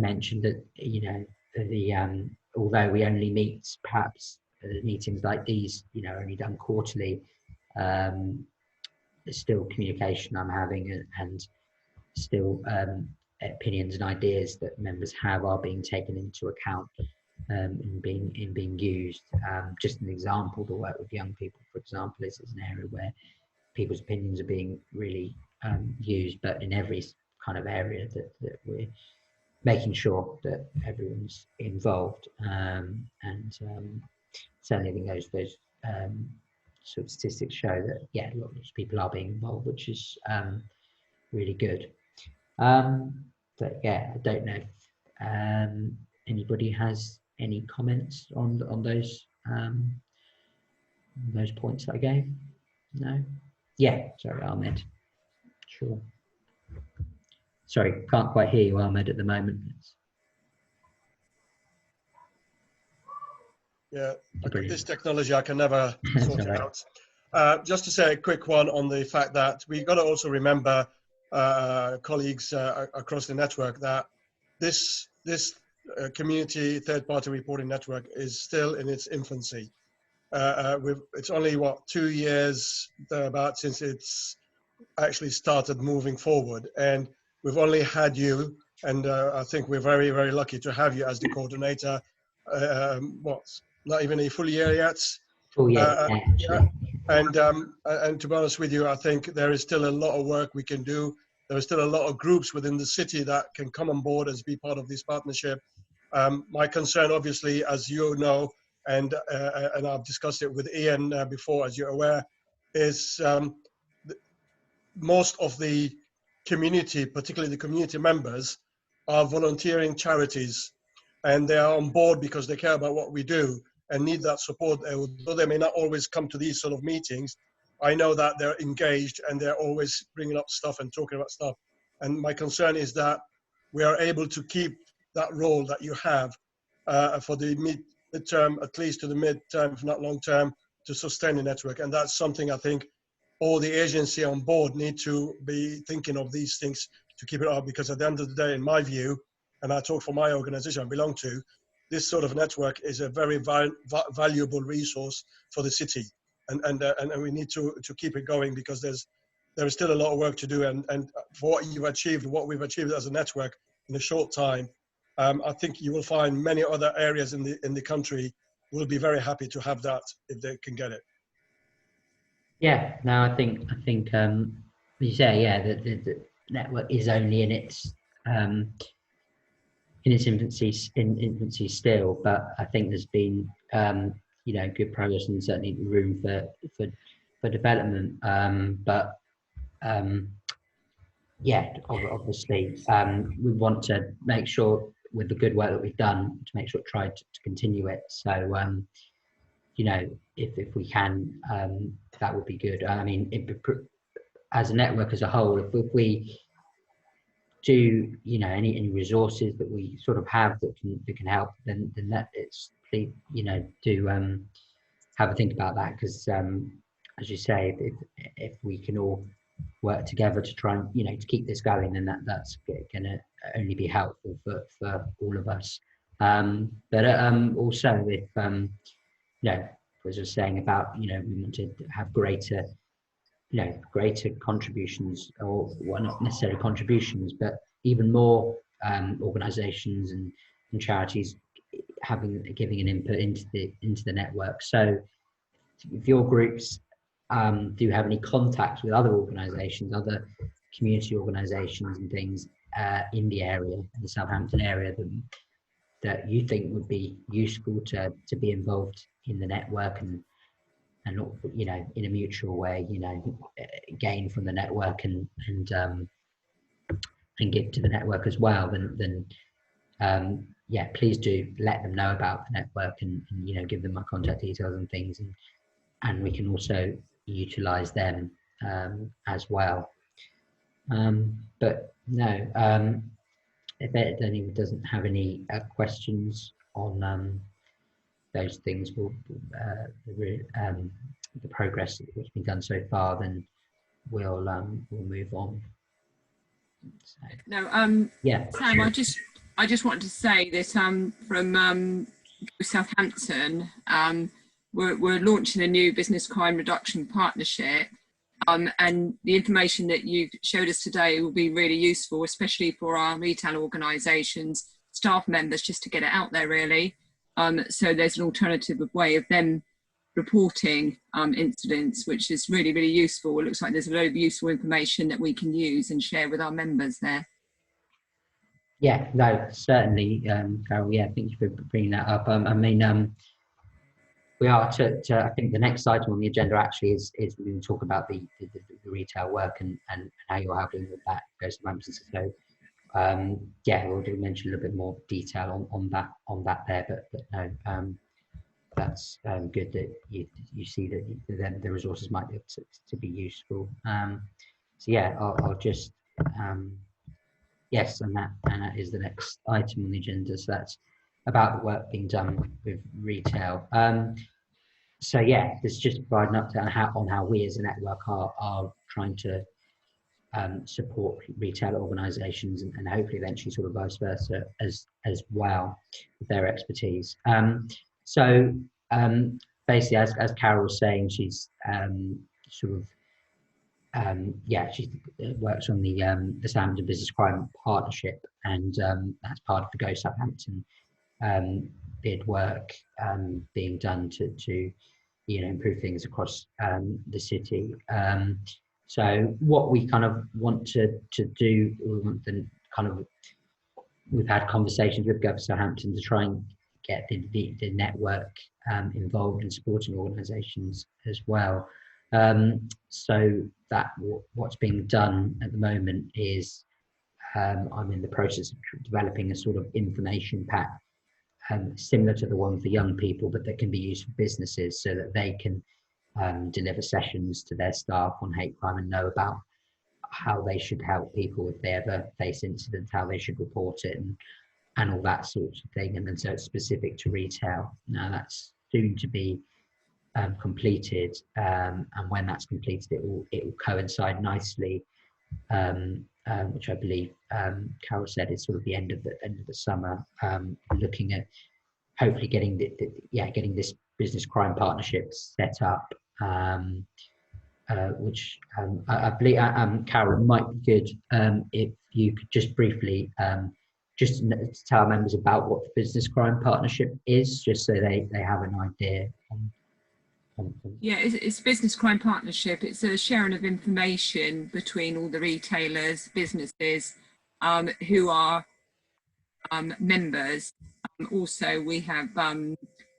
mention that, you know, although we only meet perhaps meetings like these, you know, are only done quarterly, there's still communication I'm having, and still opinions and ideas that members have are being taken into account and being used. Just an example, the work with young people, for example, is an area where people's opinions are being really used, but in every kind of area that we're making sure that everyone's involved, and certainly I think those sort of statistics show that, yeah, a lot of people are being involved, which is really good. But yeah, I don't know if anybody has any comments on those points that I gave. No? Yeah, sorry, Ahmed. Sure. Sorry, can't quite hear you, Ahmed, at the moment. Yeah, this technology, I can never sort it out. Just to say a quick one on the fact that we've got to also remember, colleagues across the network, that this community third-party reporting network is still in its infancy. It's only, what, 2 years thereabout since it's actually started moving forward, and we've only had you, and I think we're very, very lucky to have you as the coordinator. Not even a full year yet. Full year, yeah. And to be honest with you, I think there is still a lot of work we can do. There are still a lot of groups within the city that can come on board as be part of this partnership. My concern, obviously, as you know, and I've discussed it with Ian before, as you're aware, is most of the community, particularly the community members, are volunteering charities, and they are on board because they care about what we do and need that support. Although they may not always come to these sort of meetings, I know that they're engaged and they're always bringing up stuff and talking about stuff. And my concern is that we are able to keep that role that you have for the mid-term, at least to the mid-term, if not long-term, to sustain the network. And that's something I think all the agency on board need to be thinking of these things to keep it up, because at the end of the day, in my view, and I talk for my organization I belong to, this sort of network is a very valuable resource for the city, and we need to keep it going, because there is still a lot of work to do, and for what you've achieved, what we've achieved as a network in a short time, I think you will find many other areas in the country will be very happy to have that if they can get it. Yeah, no, I think you say, yeah, the network is only in its infancy still, but I think there's been you know, good progress and certainly room for development. Yeah, obviously we want to make sure with the good work that we've done to make sure try to continue it. So you know, if we can, that would be good. I mean, as a network as a whole, if we do, you know, any resources that we sort of have that can help, then that it's, you know, do have a think about that, because as you say, if we can all work together to try and, you know, to keep this going, then that's going to only be helpful for all of us. But also if you know, as I was saying about, you know, we want to have greater contributions, or well, not necessarily contributions, but even more organisations and charities giving an input into the network. So if your groups do have any contacts with other organisations, other community organisations and things in the area, in the Southampton area, that you think would be useful to be involved in the network and you know, in a mutual way, you know, gain from the network and give to the network as well, then yeah, please do let them know about the network and you know, give them my contact details and things, and we can also utilize them as well. But no, if anyone doesn't have any questions on those things, the progress that's been done so far, then we'll move on. So, no, yeah, Sam, sure. I just wanted to say that from Southampton, we're launching a new business crime reduction partnership. And the information that you showed us today will be really useful, especially for our retail organisations, staff members, just to get it out there really. So there's an alternative way of them reporting incidents, which is really, really useful. It looks like there's a lot of useful information that we can use and share with our members there. Yeah, no, certainly, Carol. Yeah, thank you for bringing that up. I mean, we are I think the next item on the agenda actually is we're going to talk about the retail work and how you're helping with that. Goes to so yeah, we'll do mention a little bit more detail on that there, but no, that's good that you see that the resources might be able to be useful. So yeah, I'll just yes, and that is the next item on the agenda. So that's about the work being done with retail. So yeah, this is just to provide an update on how we as a network are trying to support retail organisations and hopefully eventually sort of vice versa as well with their expertise. So basically, as Carol was saying, she's sort of yeah, she works on the Southampton Business Crime Partnership, and that's part of the Go Southampton bid work being done to improve things across the city. So what we kind of want to do, we want the kind of, we've had conversations with Go Southampton to try and get the network involved in supporting organisations as well. So that what's being done at the moment is I'm in the process of developing a sort of information pack similar to the one for young people, but that can be used for businesses so that they can deliver sessions to their staff on hate crime and know about how they should help people if they ever face incidents, how they should report it, and all that sort of thing. And then so it's specific to retail. Now that's soon to be completed, and when that's completed, it will coincide nicely, which I believe Carol said is sort of the end of the summer. Looking at hopefully getting getting this business crime partnership set up, which I believe Carol, it might be good if you could just briefly just tell members about what the business crime partnership is, just so they have an idea. Yeah, it's a business crime partnership. It's a sharing of information between all the retailers, businesses who are members. Also, we have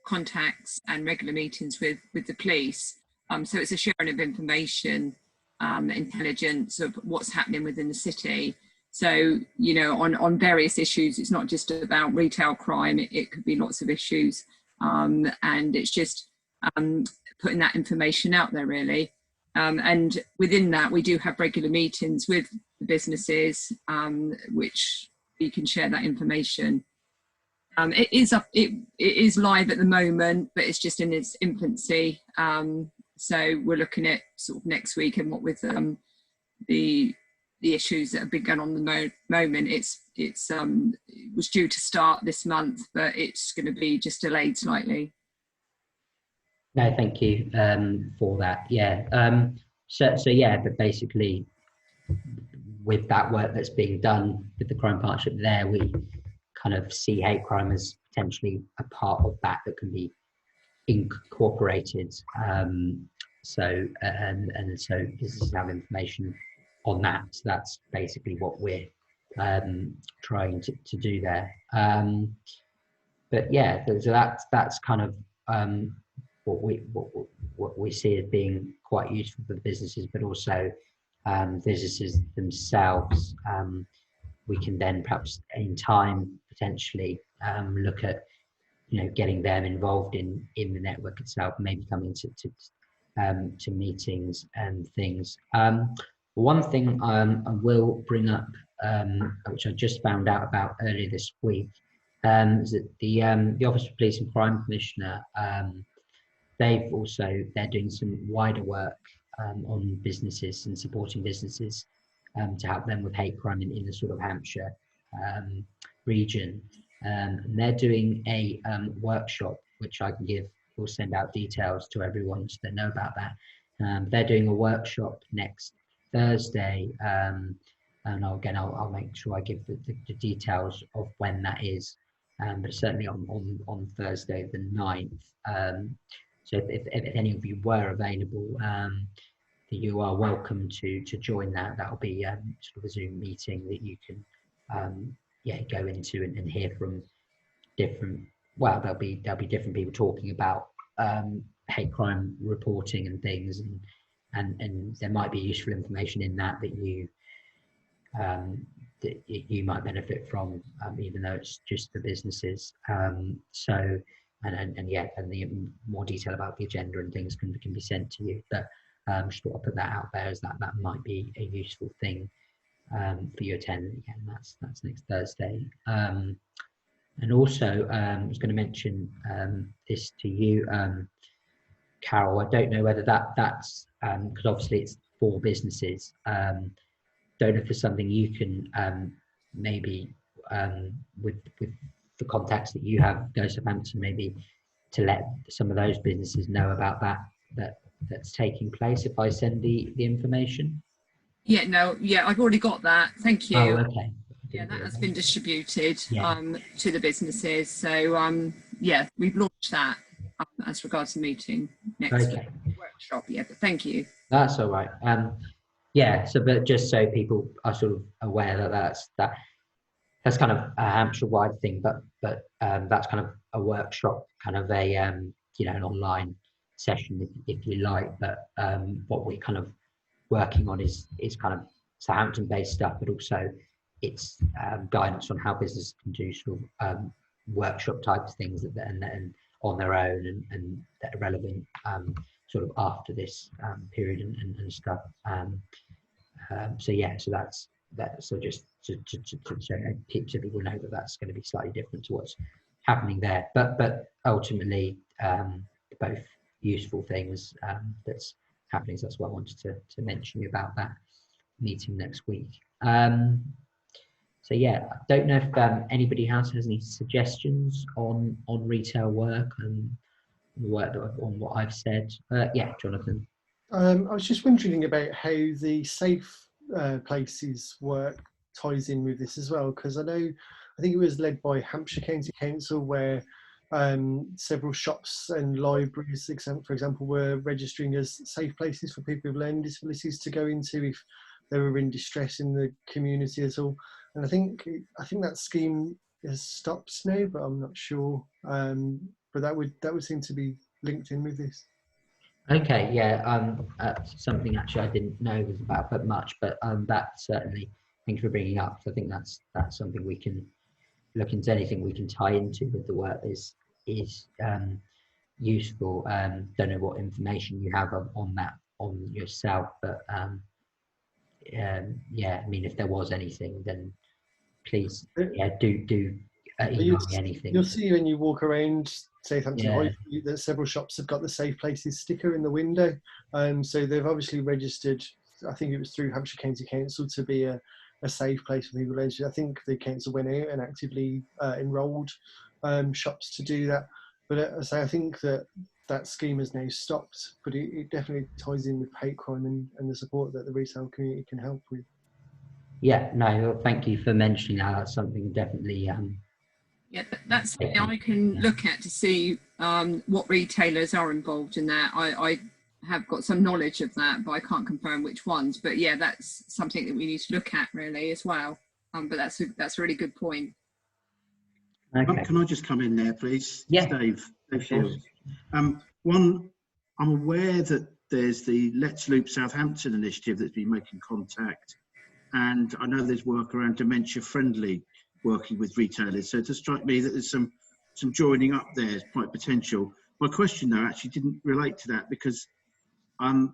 contacts and regular meetings with the police. So it's a sharing of information, intelligence of what's happening within the city. So, on various issues, it's not just about retail crime, it could be lots of issues. And it's just putting that information out there really. And within that, we do have regular meetings with the businesses, which we can share that information. It is live at the moment, but it's just in its infancy. So we're looking at sort of next week, and what with the issues that have been going on the moment, it was due to start this month, but it's going to be just delayed slightly. No, thank you for that. Yeah. So yeah, but basically, with that work that's being done with the crime partnership, there we kind of see hate crime as potentially a part of that can be incorporated. So businesses have information on that. So that's basically what we're trying to do there. But yeah, so that's kind of what we see as being quite useful for the businesses, but also businesses themselves. We can then perhaps in time potentially look at getting them involved in the network itself, maybe coming to meetings and things. One thing I will bring up, which I just found out about earlier this week, is that the Office of Police and Crime Commissioner, they're doing some wider work on businesses and supporting businesses to help them with hate crime in the sort of Hampshire region. And they're doing a workshop, which I can give we'll send out details to everyone so they know about that. They're doing a workshop next Thursday, and I'll make sure I give the details of when that is, but certainly on Thursday the 9th. So if any of you were available, you are welcome to join that. That'll be sort of a Zoom meeting that you can go into and hear from different. Well, there'll be different people talking about hate crime reporting and things, and there might be useful information in that you might benefit from, even though it's just for businesses. So the more detail about the agenda and things can be sent to you. But just thought I'd put that out there as that might be a useful thing for you to attend. Again, that's next Thursday. And also, I was going to mention this to you, Carol. I don't know whether that's because obviously it's for businesses. Don't know if there's something you can maybe with the contacts that you have, Go Southampton, maybe to let some of those businesses know about that's taking place if I send the information. I've already got that. Thank you. Oh, okay. Yeah, that has been distributed to the businesses. So we've launched that as regards the meeting next week, workshop. Yeah, but thank you. That's all right. So but just so people are sort of aware that's kind of a Hampshire-wide thing, but that's kind of a workshop, kind of a an online session if you like. But what we're kind of working on is kind of Southampton-based stuff, but also it's guidance on how business can do sort of workshop types things and on their own and that are relevant sort of after this period and stuff. So that's that. So just to people know that that's going to be slightly different to what's happening there, but ultimately both useful things that's happening. So that's what I wanted to mention about that meeting next week. So I don't know if anybody else has any suggestions on retail work and work on what I've said. Jonathan. I was just wondering about how the safe places work ties in with this as well, because I think it was led by Hampshire County Council, where several shops and libraries, for example, were registering as safe places for people with learning disabilities to go into if they were in distress in the community at all. And I think that scheme has stopped now, but I'm not sure. But that would seem to be linked in with this. Okay, something actually I didn't know was about that much, but that certainly, thanks for bringing up. So I think that's something we can look into. Anything we can tie into with the work is useful. Don't know what information you have on that on yourself, but I mean, if there was anything, then please do email me anything. You'll see when you walk around Southampton High Street that several shops have got the Safe Places sticker in the window. So they've obviously registered, I think it was through Hampshire County Council, to be a safe place for people. I think the council went out and actively enrolled shops to do that. But I think that scheme has now stopped, but it definitely ties in with hate crime and the support that the retail community can help with. Thank you for mentioning that. That's something definitely that's something I can look at to see what retailers are involved in that. I have got some knowledge of that, but I can't confirm which ones. But that's something that we need to look at really as well. But that's a really good point. Okay. Can I just come in there, please? Yeah. Dave Shields. One, I'm aware that there's the Let's Loop Southampton initiative that's been making contact, and I know there's work around dementia friendly working with retailers. So it does strike me that there's some joining up there is quite potential. My question though actually didn't relate to that, because I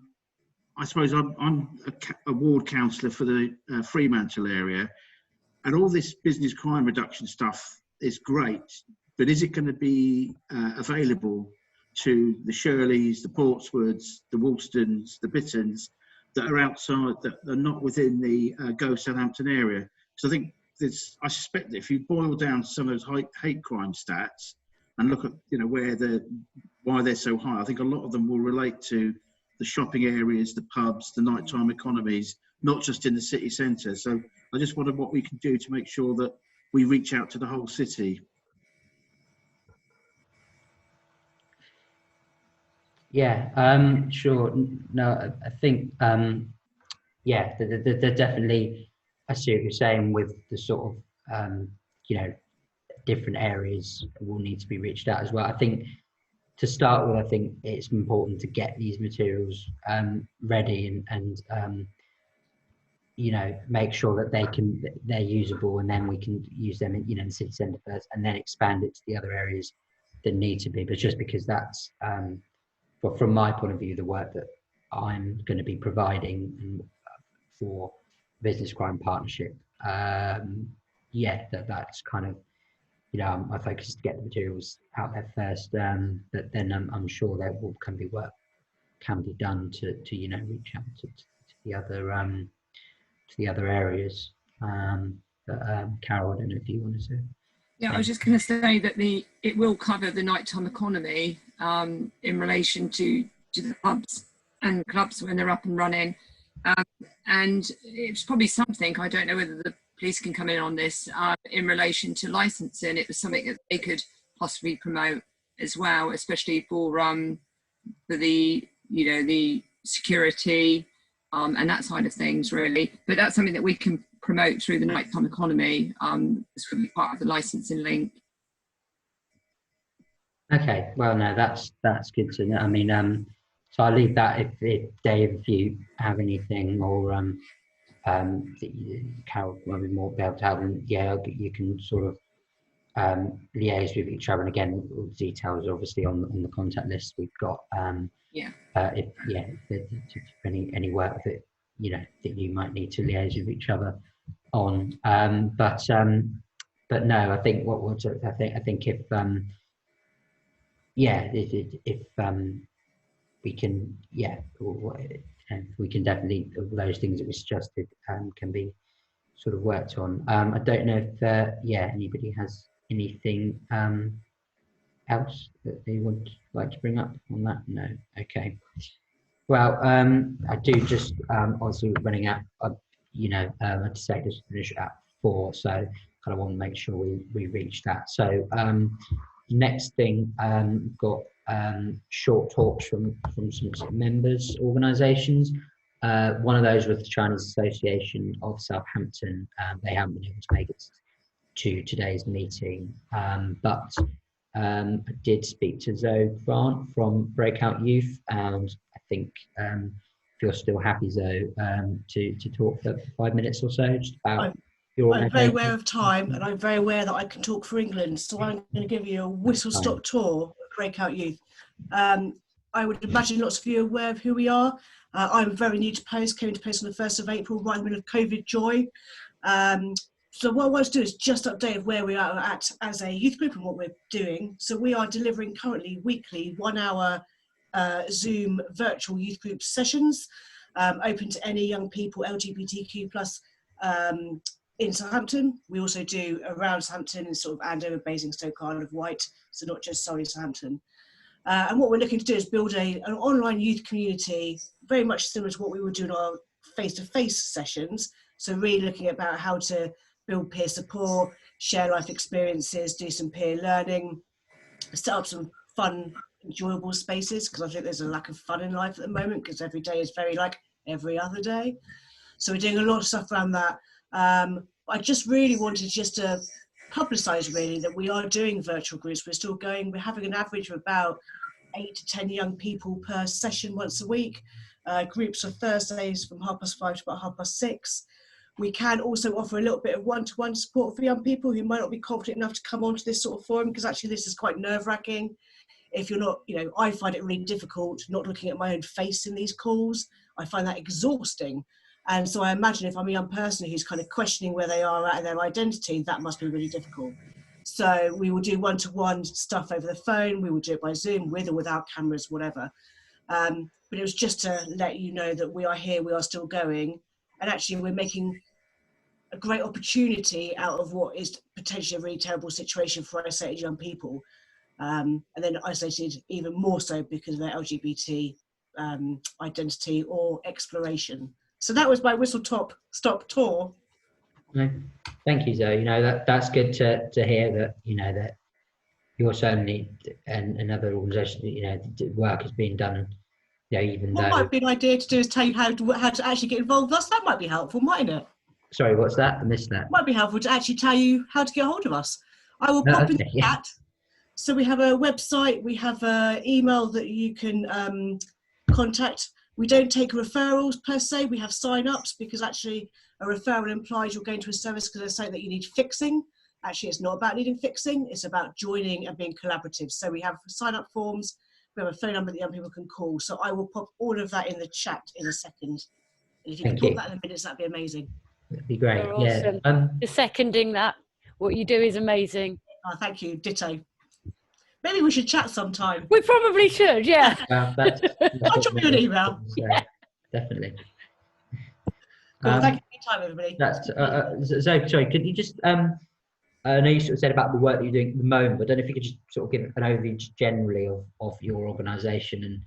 suppose I'm a ward councillor for the Fremantle area, and all this business crime reduction stuff is great, but is it going to be available to the Shirleys, the Portswoods, the Woolstons, the Bittons that are outside, that are not within the Go Southampton area? So I think I suspect that if you boil down some of those hate crime stats, and look at, you know, why they're so high. I think a lot of them will relate to the shopping areas, the pubs, the nighttime economies, not just in the city centre. So I just wondered what we can do to make sure that we reach out to the whole city. Yeah, sure. No, I think, yeah, they're definitely, I see what you're saying with the sort of, you know, different areas will need to be reached out as well. I think to start with, I think it's important to get these materials ready and you know, make sure that they're usable, and then we can use them in, you know, in the city centre first, and then expand it to the other areas that need to be. But just because that's, from my point of view, the work that I'm going to be providing for Business Crime Partnership, yeah, that's kind of, you know, my focus is to get the materials out there first, but then I'm sure there can be work can be done to you know, reach out to the other areas. Carol, I don't know if you wanted to. Yeah, I was just going to say that it will cover the nighttime economy in relation to the pubs and clubs when they're up and running, and it's probably something, I don't know whether the police can come in on this, in relation to licensing. It was something that they could possibly promote as well, especially for the, you know, the security and that side of things, really. But that's something that we can promote through the nighttime economy. This would be part of the licensing link. Okay, well, no, that's good to know. I mean, so I'll leave that if Dave, if you have anything, or Carol will be more be able to help, and yeah, you can sort of liaise with each other. And again, all the details obviously on the contact list we've got. If any work that, you know, that you might need to liaise with each other on. But no, I think I think if we can, we can definitely, those things that we suggested can be sort of worked on. I don't know if anybody has anything else that they would like to bring up on that. No. Okay. Well, I do just also running out. You know, I'd say just finish at 4, so kind of want to make sure we reach that. So next thing, got short talks from some members organisations. One of those was the Chinese Association of Southampton. They haven't been able to make it to today's meeting, but I did speak to Zoe Grant from Breakout Youth, and I think if you're still happy, Zoe, to talk for 5 minutes or so, just about I'm very aware of time, and I'm very aware that I can talk for England, so I'm going to give you a whistle-stop tour of Breakout Youth. I would imagine lots of you are aware of who we are. I'm very new to post, came to post on the 1st of April, right in the middle of COVID joy. So what I want to do is just update where we are at as a youth group and what we're doing. So we are delivering currently weekly 1-hour Zoom virtual youth group sessions, open to any young people, LGBTQ+, in Southampton. We also do around Southampton and sort of Andover, Basingstoke, Isle of Wight, so not just Surrey, Southampton. And what we're looking to do is build an online youth community, very much similar to what we would do in our face-to-face sessions. So really looking about how to build peer support, share life experiences, do some peer learning, set up some fun, enjoyable spaces, because I think there's a lack of fun in life at the moment, because every day is very like every other day. So we're doing a lot of stuff around that. I just really wanted just to publicise really that we are doing virtual groups. We're still going, we're having an average of about 8 to 10 young people per session once a week. Groups are Thursdays from 5:30 to about 6:30. We can also offer a little bit of one-to-one support for young people who might not be confident enough to come onto this sort of forum, because actually this is quite nerve-wracking. If you're not, you know, I find it really difficult not looking at my own face in these calls. I find that exhausting. And so I imagine if I'm a young person who's kind of questioning where they are at in their identity, that must be really difficult. So we will do one-to-one stuff over the phone. We will do it by Zoom, with or without cameras, whatever. But it was just to let you know that we are here, we are still going. And actually we're making a great opportunity out of what is potentially a really terrible situation for isolated young people. and then isolated even more so because of their LGBT identity or exploration. So that was my whistle-stop tour. No, thank you, Zoe. That's good to hear that, that you're certainly, and another organisation, the work is being done, even What though... might be an idea to do is tell you how to actually get involved with us. That might be helpful, mightn't it? Sorry, what's that? I missed that. Might be helpful to actually tell you how to get hold of us. I will pop in the chat. So we have a website, we have an email that you can contact. We don't take referrals per se, we have sign-ups, because actually a referral implies you're going to a service because they're saying that you need fixing. Actually, it's not about needing fixing, it's about joining and being collaborative. So we have sign-up forms, we have a phone number that young people can call. So I will pop all of that in the chat in a second. And if you can put that in a minute, that'd be amazing. That'd be great. You're awesome. You're seconding that. What you do is amazing. Oh, thank you. Ditto. Maybe we should chat sometime. We probably should, yeah. I'll drop you an email. Yeah, definitely. Cool. Thank you for your time, everybody. That's Zoe, sorry, could you just I know you sort of said about the work that you're doing at the moment, but I don't know if you could just sort of give an overview just generally of your organisation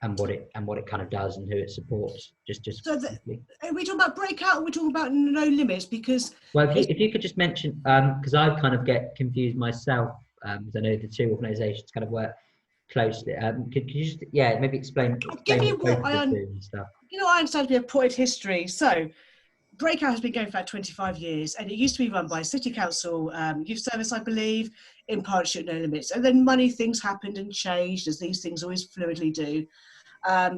and what it kind of does and who it supports. Are we talking about Breakout, or are we talking about No Limits? Because if you could just mention, because I kind of get confused myself, because I know the two organisations kind of work closely. Could you just maybe explain give you what I and stuff? I understand to be a potted history. So Breakout has been going for about 25 years, and it used to be run by City Council Youth Service, I believe, in partnership with No Limits. And then things happened and changed, as these things always fluidly do.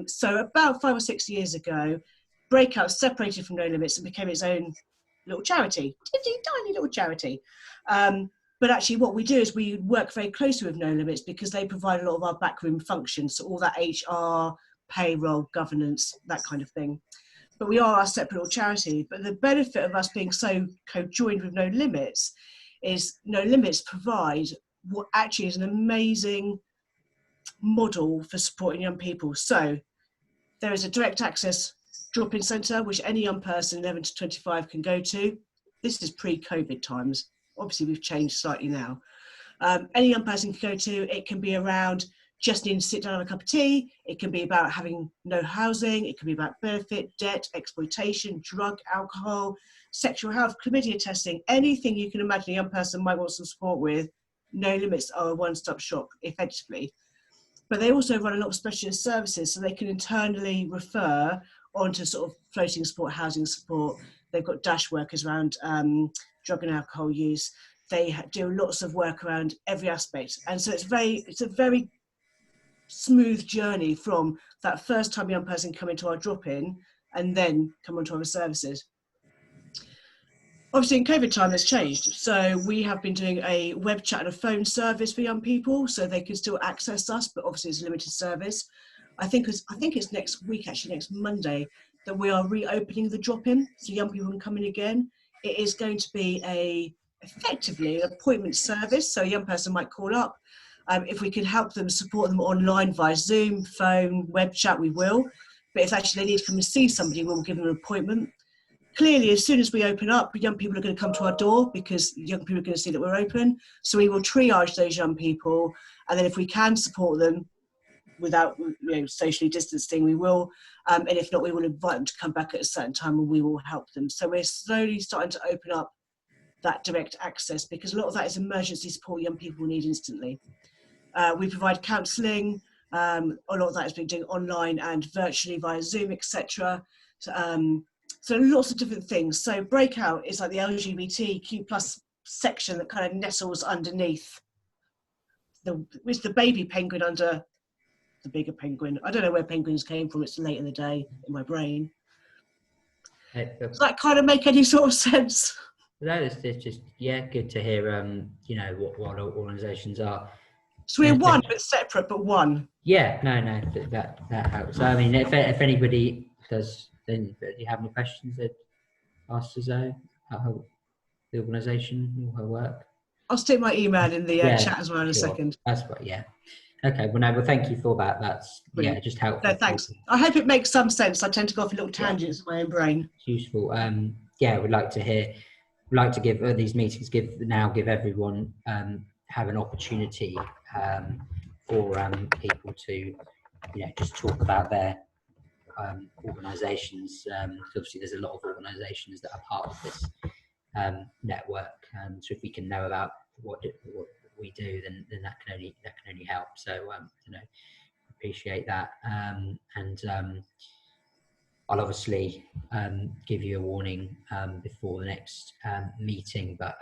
So about 5 or 6 years ago, Breakout separated from No Limits and became its own little charity, tiny little charity. But actually what we do is we work very closely with No Limits because they provide a lot of our backroom functions, so all that HR, payroll, governance, that kind of thing. But we are a separate little charity. But the benefit of us being so co-joined with No Limits is No Limits provide what actually is an amazing model for supporting young people. So there is a direct access drop-in centre which any young person 11 to 25 can go to. This is pre-COVID times. Obviously we've changed slightly now. Any young person can go to. It can be around just needing to sit down and have a cup of tea. It can be about having no housing. It can be about benefit, debt, exploitation, drug, alcohol, sexual health, chlamydia testing, anything you can imagine a young person might want some support with. No Limits are a one-stop shop, effectively. But they also run a lot of specialist services, so they can internally refer onto sort of floating support, housing support. They've got dash workers around drug and alcohol use. They do lots of work around every aspect. And so it's a very smooth journey from that first time a young person come into our drop-in and then come onto other services. Obviously in COVID time it's changed. So we have been doing a web chat and a phone service for young people so they can still access us, but obviously it's a limited service. I think it's next week, actually next Monday, that we are reopening the drop-in so young people can come in again. It is going to be effectively an appointment service. So a young person might call up. If we can help them, support them online via Zoom, phone, web chat, we will. But if actually they need to come and see somebody, we'll give them an appointment. Clearly, as soon as we open up, young people are going to come to our door because young people are going to see that we're open. So we will triage those young people. And then if we can support them without socially distancing, we will. And if not, we will invite them to come back at a certain time and we will help them. So we're slowly starting to open up that direct access because a lot of that is emergency support young people need instantly. We provide counselling. A lot of that has been doing online and virtually via Zoom, etc. So lots of different things. So Breakout is like the LGBTQ plus section that kind of nestles underneath it's the baby penguin under the bigger penguin. I don't know where penguins came from. It's late in the day in my brain. Does that kind of make any sort of sense? That is just good to hear. What organisations are. So we're one but separate, but one. Yeah, no, that helps. I mean, if anybody does, then do you have any questions that ask Zoe about the organisation or her work? I'll stick my email in the chat as well in a second. That's right. Yeah. Okay. Well, thank you for that. That's just helpful. No, thanks. I hope it makes some sense. I tend to go off in little tangents in my own brain. It's useful. We'd like to hear. We'd like to give these meetings. Give everyone have an opportunity for people to, just talk about their organisations. Obviously, there's a lot of organisations that are part of this network. So if we can know about what we do, then that can only help. So appreciate that. I'll obviously give you a warning before the next meeting, but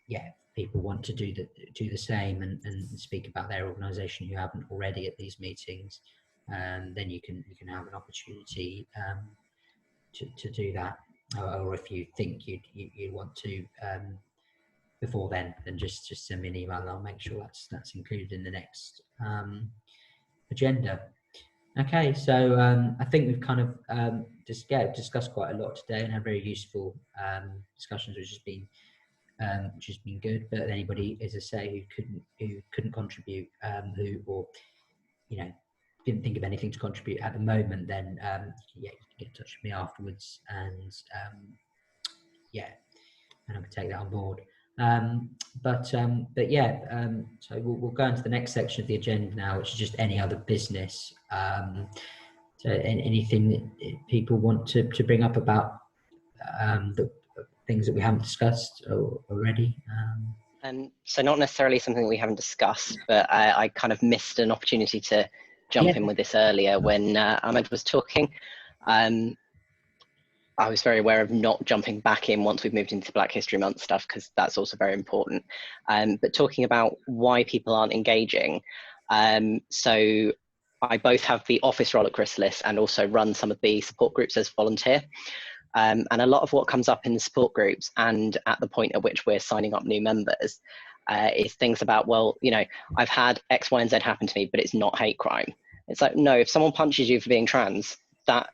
if people want to do the same and speak about their organisation who haven't already at these meetings, then you can have an opportunity to do that. Or if you think you want to before then just send me an email and I'll make sure that's included in the next agenda. Okay, so I think we've kind of discussed quite a lot today and had very useful discussions, which has been good. But anybody, as I say, who couldn't contribute, or didn't think of anything to contribute at the moment, then you can get in touch with me afterwards, and and I can take that on board. So we'll go into the next section of the agenda now, which is just any other business. So anything that people want to bring up about the things that we haven't discussed already. So not necessarily something we haven't discussed, but I kind of missed an opportunity to jump in with this earlier when Ahmed was talking. I was very aware of not jumping back in once we've moved into Black History Month stuff, because that's also very important. But talking about why people aren't engaging. So I both have the office role at Chrysalis and also run some of the support groups as volunteer. And a lot of what comes up in the support groups and at the point at which we're signing up new members is things about, well, I've had X, Y, and Z happen to me, but it's not hate crime. It's like, no, if someone punches you for being trans, that's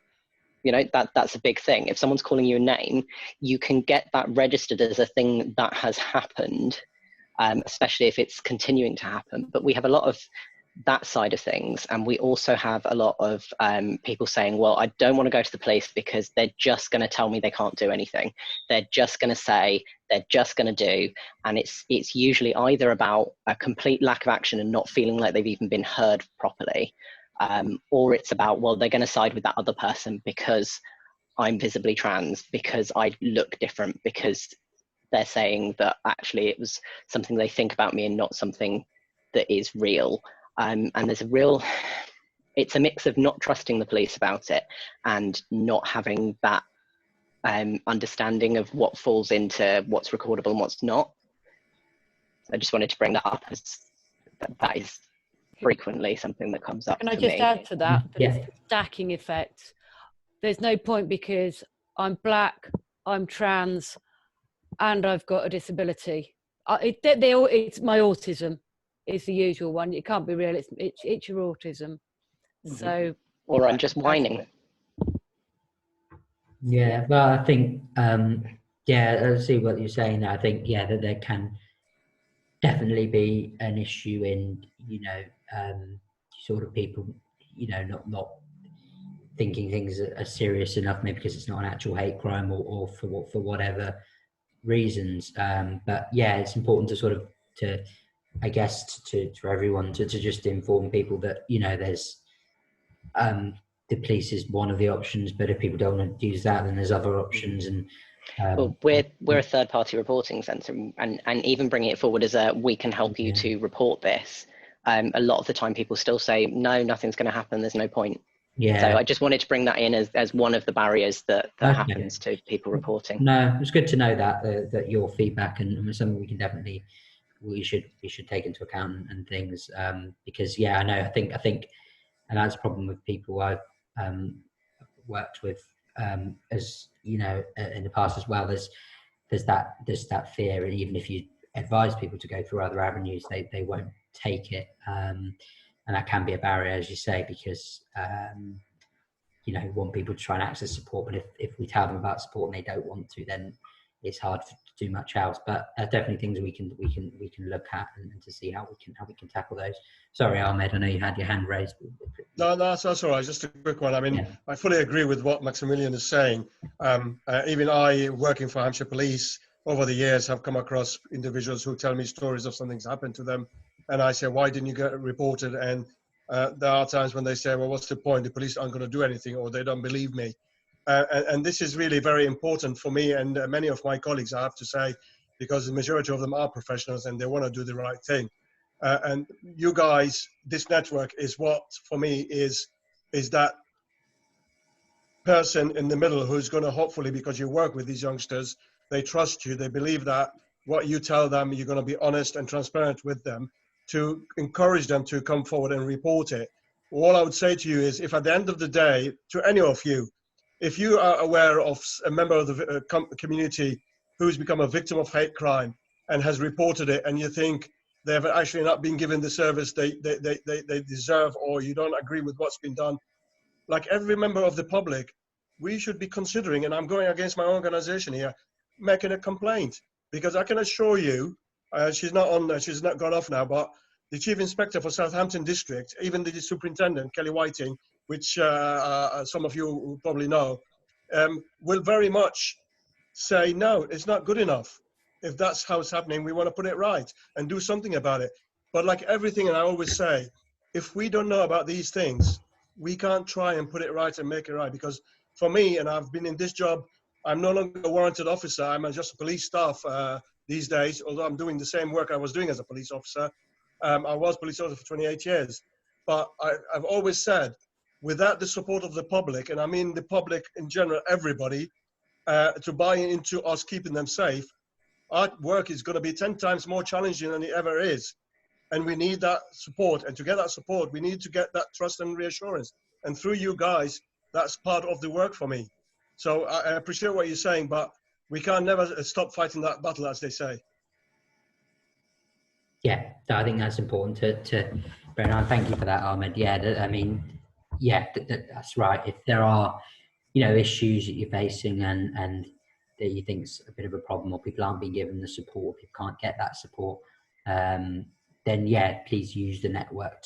a big thing. If someone's calling you a name, you can get that registered as a thing that has happened, especially if it's continuing to happen. But we have a lot of that side of things, and we also have a lot of people saying, well, I don't want to go to the police because they're just going to tell me they can't do anything. They're just going to say, they're just going to do. And it's usually either about a complete lack of action and not feeling like they've even been heard properly, or it's about, well, they're going to side with that other person because I'm visibly trans, because I look different, because they're saying that actually it was something they think about me and not something that is real. And it's a mix of not trusting the police about it and not having that understanding of what falls into what's recordable and what's not. I just wanted to bring that up, as that is frequently something that comes up. Can I just add to that? It's the stacking effect. There's no point because I'm black, I'm trans, and I've got a disability. It's my autism. It's the usual one. It can't be real. It's your autism. So. Or I'm just whining. Yeah, well, I think, I see what you're saying. I think, that there can definitely be an issue in, sort of people, not thinking things are serious enough, maybe because it's not an actual hate crime or for whatever reasons. But it's important to sort of, I guess, to everyone to just inform people that, there's, the police is one of the options, but if people don't want to use that, then there's other options. And well, we're a third-party reporting centre, and even bringing it forward as a we can help you to report this. A lot of the time, people still say no, nothing's going to happen. There's no point. Yeah. So I just wanted to bring that in as one of the barriers that happens to people reporting. No, it's good to know that your feedback and something we can definitely we should take into account and things, because I know I think and that's a problem with people I've worked with, as in the past as well. There's that fear, and even if you advise people to go through other avenues, they won't take it, and that can be a barrier, as you say, because we want people to try and access support, but if we tell them about support and they don't want to, then it's hard to do much else. But definitely things we can look at and to see how we can tackle those. Sorry, Ahmed, I know you had your hand raised. No, that's all right. Just a quick one. I mean, I fully agree with what Maximilian is saying. Even I, working for Hampshire Police, over the years have come across individuals who tell me stories of something's happened to them, and I say, why didn't you get it reported? And there are times when they say, well, what's the point? The police aren't going to do anything, or they don't believe me. And this is really very important for me and many of my colleagues, I have to say, because the majority of them are professionals and they want to do the right thing. And you guys, this network is what, for me, is that person in the middle who's going to hopefully, because you work with these youngsters, they trust you, they believe that what you tell them, you're going to be honest and transparent with them, to encourage them to come forward and report it. All I would say to you is, if at the end of the day, to any of you, if you are aware of a member of the community who's become a victim of hate crime and has reported it, and you think they have actually not been given the service they deserve, or you don't agree with what's been done, like every member of the public, we should be considering, and I'm going against my organization here, making a complaint. Because I can assure you, she's not gone off now, but the Chief Inspector for Southampton District, even the Superintendent, Kelly Whiting, which some of you will probably know, will very much say, no, it's not good enough. If that's how it's happening, we want to put it right and do something about it. But like everything, and I always say, if we don't know about these things, we can't try and put it right and make it right. Because for me, and I've been in this job, I'm no longer a warranted officer. I'm just a police staff these days, although I'm doing the same work I was doing as a police officer. I was police officer for 28 years. But I've always said, without the support of the public, and I mean the public in general, everybody, to buy into us keeping them safe, our work is going to be 10 times more challenging than it ever is. And we need that support. And to get that support, we need to get that trust and reassurance. And through you guys, that's part of the work for me. So I appreciate what you're saying, but we can never stop fighting that battle, as they say. Yeah, I think that's important to bear in mind. Thank you for that, Ahmed. Yeah, I mean, yeah, that's right. If there are, issues that you're facing and that you think's a bit of a problem, or people aren't being given the support, people can't get that support, then yeah, please use the network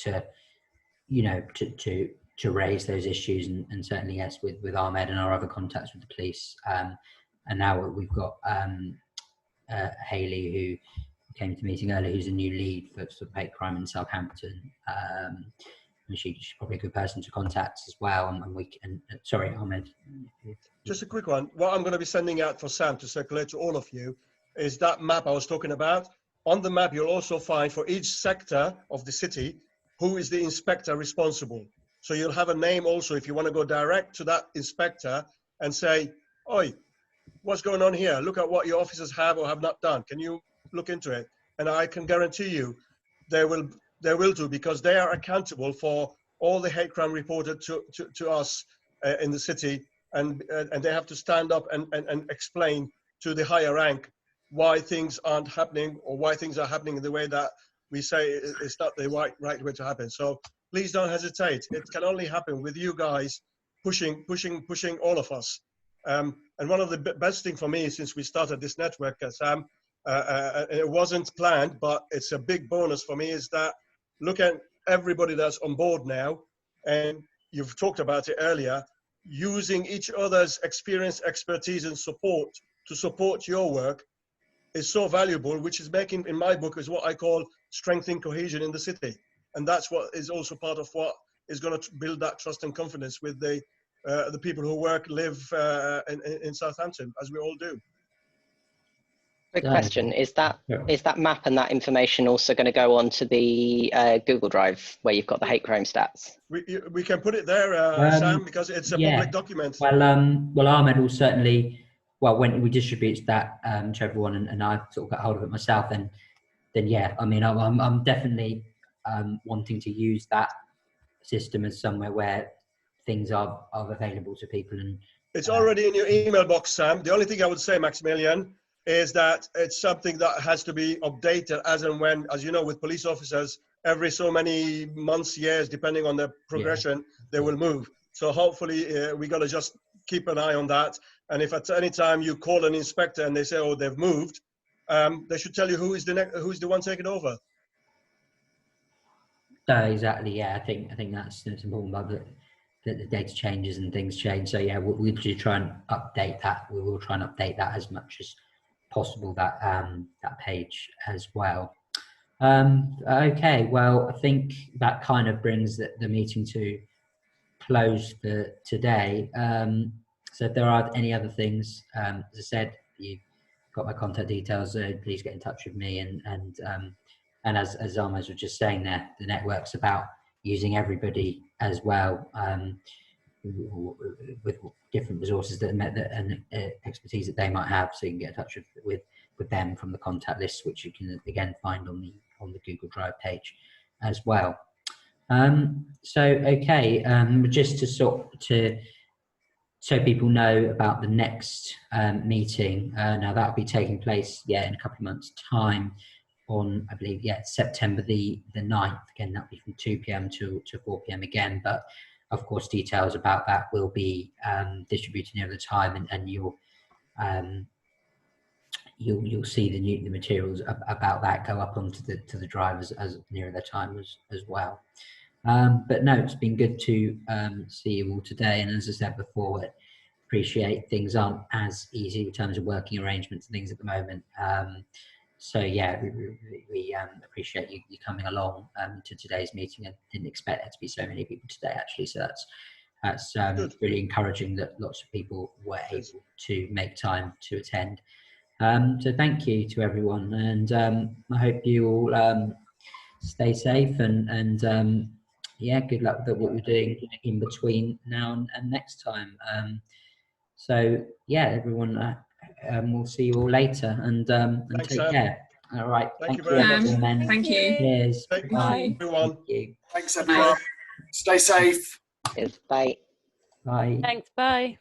to raise those issues, and certainly yes, with Ahmed and our other contacts with the police, and now we've got Hayley, who came to the meeting earlier, who's a new lead for sort of hate crime in Southampton. And she's probably a good person to contact as well. And we can, sorry, Ahmed. Just a quick one. What I'm going to be sending out for Sam to circulate to all of you is that map I was talking about. On the map, you'll also find for each sector of the city, who is the inspector responsible. So you'll have a name also if you want to go direct to that inspector and say, oi, what's going on here? Look at what your officers have or have not done. Can you look into it? And I can guarantee you they will do, because they are accountable for all the hate crime reported to us in the city, and they have to stand up and explain to the higher rank why things aren't happening, or why things are happening in the way that we say it's not the right way to happen. So please don't hesitate. It can only happen with you guys pushing all of us. And one of the best thing for me since we started this network, Sam, it wasn't planned, but it's a big bonus for me, is that look at everybody that's on board now, and you've talked about it earlier, using each other's experience, expertise, and support to support your work is so valuable, which is making, in my book, is what I call strengthening cohesion in the city. And that's what is also part of what is going to build that trust and confidence with the people who live in Southampton, as we all do. Quick question: Is that map and that information also going to go on to the Google Drive where you've got the hate crime stats? We can put it there, Sam, because it's a public document. Well, Ahmed will certainly. Well, when we distribute that to everyone, and I sort of got hold of it myself, then yeah, I mean, I'm definitely wanting to use that system as somewhere where things are available to people. And it's already in your email box, Sam. The only thing I would say, Maximilian, is that it's something that has to be updated as and when, as you know, with police officers, every so many months, years, depending on their progression, they will move. So hopefully we got to just keep an eye on that. And if at any time you call an inspector and they say, oh, they've moved, they should tell you who's the one taking over. Exactly, yeah. I think that's important, but that the data changes and things change. So yeah, we'll try and update that. We will try and update that as much as possible, that that page as well. Okay, well, I think that kind of brings the meeting to close for today. So if there are any other things, as I said, you've got my contact details, please get in touch with me. And as Armaz was just saying there, the network's about using everybody as well, with different resources that and expertise that they might have, so you can get in touch with them from the contact list, which you can again find on the Google Drive page as well. So okay, just to so people know about the next meeting. Now that'll be taking place in a couple of months' time, on, I believe, September the 9th. Again, that'll be from 2 p.m. to 4 p.m. again, but of course details about that will be distributed near the time, and you'll see the materials about that go up onto the drive as nearer the time as well. But no, it's been good to see you all today, and as I said before, I appreciate things aren't as easy in terms of working arrangements and things at the moment. So yeah, we appreciate you coming along to today's meeting. I didn't expect there to be so many people today, actually, so that's really encouraging that lots of people were able to make time to attend. So thank you to everyone, and I hope you all stay safe, and yeah, good luck with what you're doing in between now and next time. So yeah, everyone, we'll see you all later, and take care. All right. Thank you very much. Everyone. Thank you. Cheers. Thank Bye. everyone. Thank you. Thanks, everyone. Stay safe. Bye. Bye. Thanks. Bye.